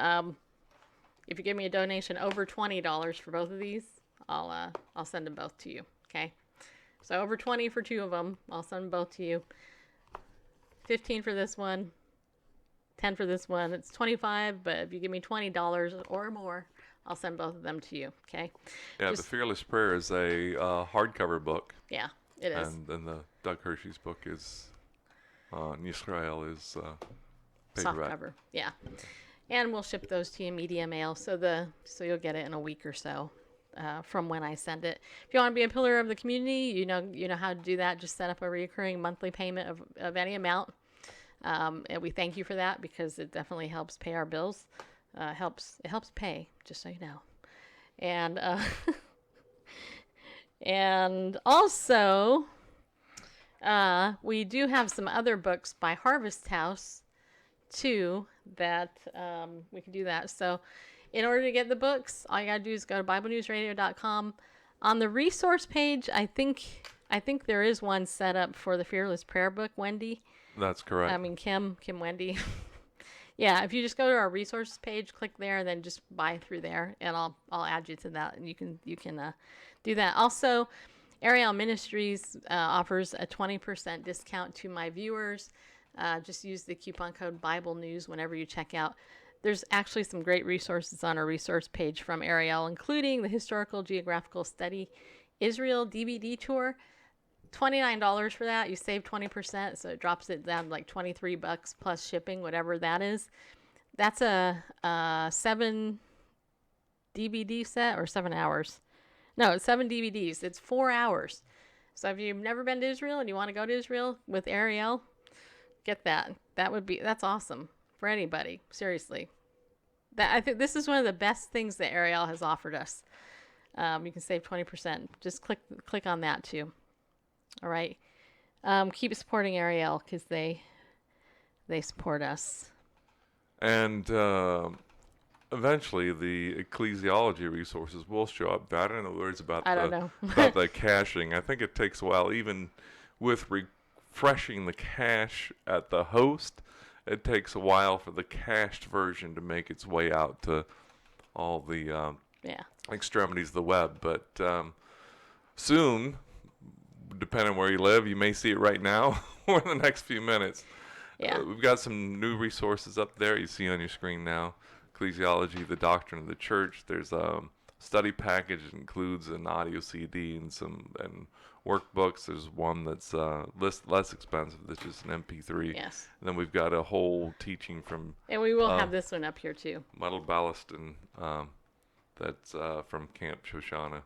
Speaker 4: if you give me a donation over $20 for both of these, I'll send them both to you. Okay, so over 20 for 2 of them. I'll send them both to you. 15 for this one, 10 for this one. It's 25, but if you give me $20 or more, I'll send both of them to you. Okay.
Speaker 5: Yeah, the Fearless Prayer is a hardcover book,
Speaker 4: Yeah, it is.
Speaker 5: and then the Doug Hershey's book is Yisrael is
Speaker 4: Soft
Speaker 5: paperback.
Speaker 4: cover. Yeah. And we'll ship those to you media mail, so you'll get it in a week or so from when I send it. If you want to be a pillar of the community, you know how to do that. Just set up a recurring monthly payment of any amount, and we thank you for that because it definitely helps pay our bills. It helps pay, just so you know. And and also we do have some other books by Harvest House too that we can do that. So in order to get the books, all you gotta do is go to BibleNewsRadio.com. On the resource page, I think there is one set up for the Fearless Prayer book, Wendy.
Speaker 5: That's correct.
Speaker 4: I mean Kim Wendy. Yeah, if you just go to our resources page, click there, and then just buy through there, and I'll add you to that, and you can do that. Also, Ariel Ministries offers a 20% discount to my viewers. Just use the coupon code Bible News whenever you check out. There's actually some great resources on our resource page from Ariel, including the Historical Geographical Study Israel DVD tour. $29 for that. You save 20%, so it drops it down to like $23 plus shipping, whatever that is. That's a 7 DVD set or 7 hours. No, it's 7 DVDs. It's 4 hours. So if you've never been to Israel and you want to go to Israel with Ariel, get that. That's awesome for anybody. Seriously. I think this is one of the best things that Ariel has offered us. You can save 20%. Just click on that too. All right. Keep supporting Ariel because they support us.
Speaker 5: And eventually, the ecclesiology resources will show up. I don't know words about about the caching. I think it takes a while, even with refreshing the cache at the host. It takes a while for the cached version to make its way out to all the extremities of the web. But soon, depending on where you live, you may see it right now or in the next few minutes.
Speaker 4: Yeah.
Speaker 5: We've got some new resources up there you see on your screen now. Ecclesiology, the Doctrine of the Church. There's a study package that includes an audio CD and workbooks. There's one that's less expensive. That's just an MP3.
Speaker 4: Yes.
Speaker 5: And then we've got a whole teaching from...
Speaker 4: And we will have this one up here too.
Speaker 5: Muddle Ballaston, that's from Camp Shoshana.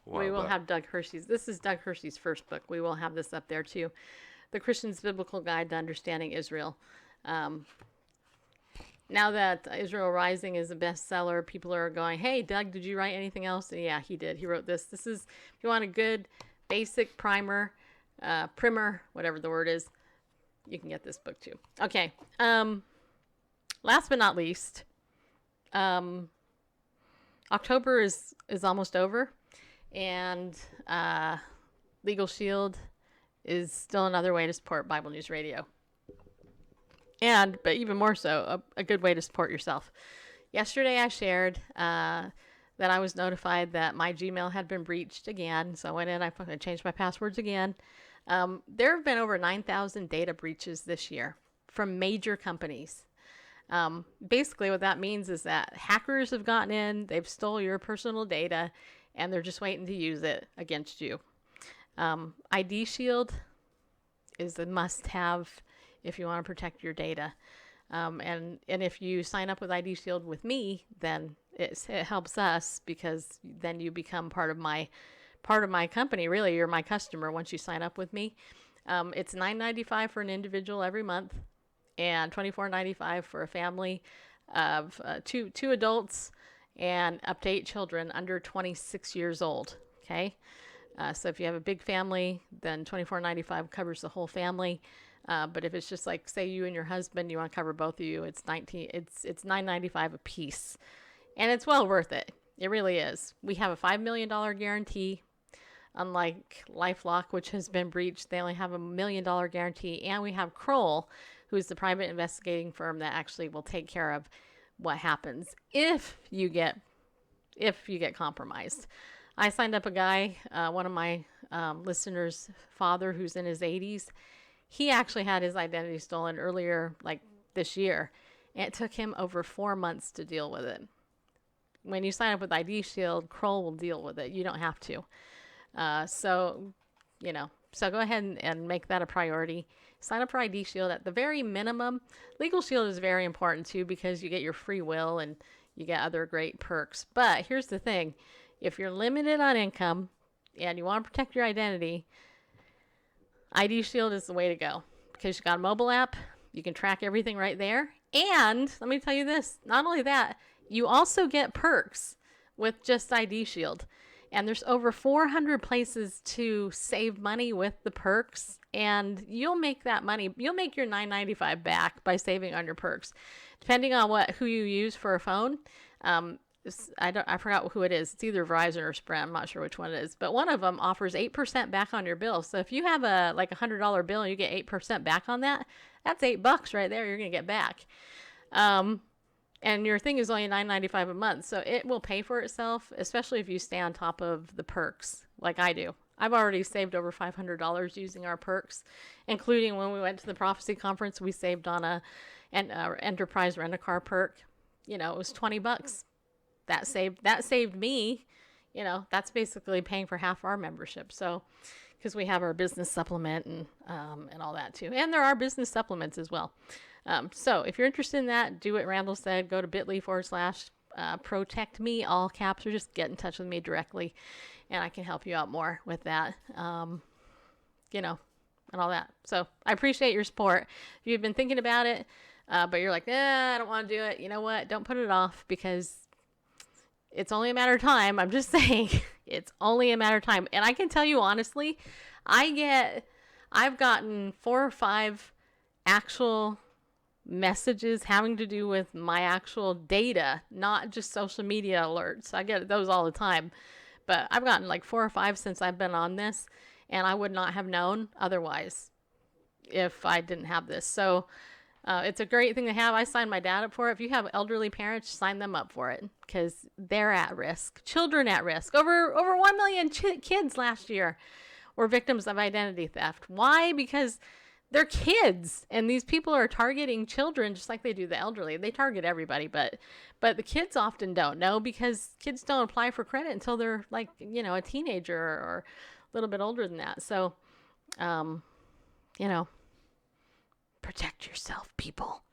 Speaker 4: We will have Doug Hershey's. This is Doug Hershey's first book. We will have this up there too. The Christian's Biblical Guide to Understanding Israel. Now that Israel Rising is a bestseller, people are going, hey, Doug, did you write anything else? And yeah, he did. He wrote this. This is, if you want a good basic primer, whatever the word is, you can get this book too. Okay. Last but not least, October is almost over. And Legal Shield is still another way to support Bible News Radio. But even more so, a good way to support yourself. Yesterday I shared that I was notified that my Gmail had been breached again. So I went in, I changed my passwords again. There have been over 9,000 data breaches this year from major companies. Basically what that means is that hackers have gotten in, they've stole your personal data, and they're just waiting to use it against you. ID Shield is a must-have if you want to protect your data. And if you sign up with ID Shield with me, then it helps us, because then you become part of my company. Really, you're my customer once you sign up with me. It's $9.95 for an individual every month, and $24.95 for a family of two adults and up to 8 children under 26 years old. Okay, so if you have a big family, then $24.95 covers the whole family. But if it's just like, say you and your husband, you want to cover both of you, it's $9.95 a piece, and it's well worth it. It really is. We have a $5 million guarantee. Unlike LifeLock, which has been breached, they only have a $1 million guarantee. And we have Kroll, who's the private investigating firm that actually will take care of what happens if you get compromised. I signed up a guy, one of my listeners' father, who's in his 80s. He actually had his identity stolen earlier, like this year, and it took him over 4 months to deal with it. When you sign up with ID Shield, Kroll will deal with it. You don't have to. So go ahead and make that a priority. Sign up for ID Shield at the very minimum. Legal Shield is very important too, because you get your free will and you get other great perks. But here's the thing. If you're limited on income and you want to protect your identity, ID Shield is the way to go, because you got a mobile app. You can track everything right there. And let me tell you this, not only that, you also get perks with just ID Shield. And there's over 400 places to save money with the perks, and you'll make that money. You'll make your $9.95 back by saving on your perks, depending on who you use for a phone. I forgot who it is. It's either Verizon or Sprint. I'm not sure which one it is, but one of them offers 8% back on your bill. So if you have a $100 bill and you get 8% back on that, that's $8 right there. You're gonna get back. And your thing is only $9.95 a month, so it will pay for itself, especially if you stay on top of the perks like I do. I've already saved over $500 using our perks, including when we went to the Prophecy Conference. We saved on an Enterprise Rent-A-Car perk. It was $20. That saved me. That's basically paying for half our membership. So, because we have our business supplement and all that too, and there are business supplements as well. So if you're interested in that, do what Randall said. Go to bit.ly/protect me, all caps, or just get in touch with me directly, and I can help you out more with that, and all that. So I appreciate your support. If you've been thinking about it, but you're like, I don't want to do it. You know what? Don't put it off, because it's only a matter of time. I'm just saying, it's only a matter of time. And I can tell you honestly, I've gotten 4 or 5 actual messages having to do with my actual data, not just social media alerts. I get those all the time, but I've gotten like 4 or 5 since I've been on this, and I would not have known otherwise if I didn't have this. So it's a great thing to have. I signed my dad up for it. If you have elderly parents, sign them up for it, because they're at risk. Children at risk. Over 1 million kids last year were victims of identity theft. Why? Because they're kids, and these people are targeting children just like they do the elderly. They target everybody, but the kids often don't know, because kids don't apply for credit until they're like, a teenager or a little bit older than that. So, protect yourself, people.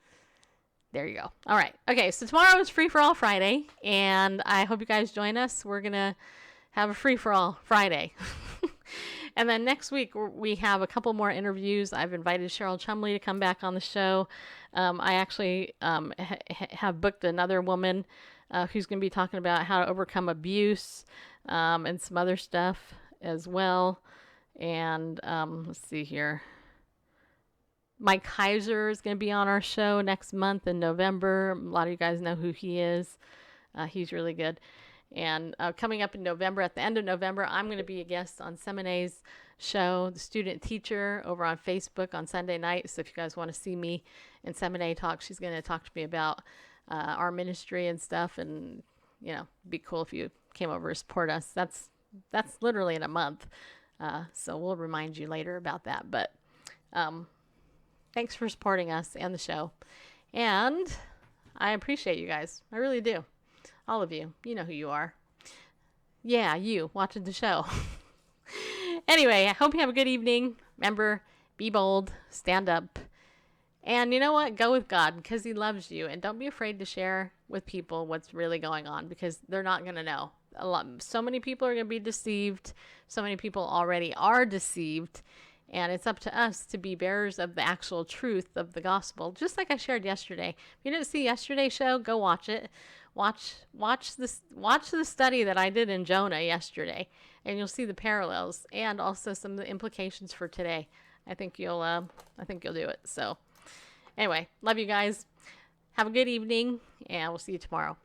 Speaker 4: There you go. All right. Okay, so tomorrow is Free for All Friday, and I hope you guys join us. We're going to have a Free for All Friday. And then next week, we have a couple more interviews. I've invited Cheryl Chumley to come back on the show. I actually have booked another woman who's going to be talking about how to overcome abuse and some other stuff as well. And let's see here. Mike Kaiser is going to be on our show next month in November. A lot of you guys know who he is. He's really good. And coming up in November, at the end of November, I'm going to be a guest on Semine's show, The Student Teacher, over on Facebook on Sunday night. So if you guys want to see me and Semine talk, she's going to talk to me about our ministry and stuff. And, it'd be cool if you came over to support us. That's literally in a month. So we'll remind you later about that. But thanks for supporting us and the show. And I appreciate you guys. I really do. All of you. You know who you are. Yeah, you watching the show. Anyway, I hope you have a good evening. Remember, be bold, stand up, And you know what? Go with God because He loves you. And don't be afraid to share with people what's really going on because they're not going to know. So many people are going to be deceived. So many people already are deceived. And it's up to us to be bearers of the actual truth of the gospel. Just like I shared yesterday. If you didn't see yesterday's show, go watch it. Watch the study that I did in Jonah yesterday, and you'll see the parallels and also some of the implications for today. I think you'll do it. So, anyway, love you guys. Have a good evening, and we'll see you tomorrow.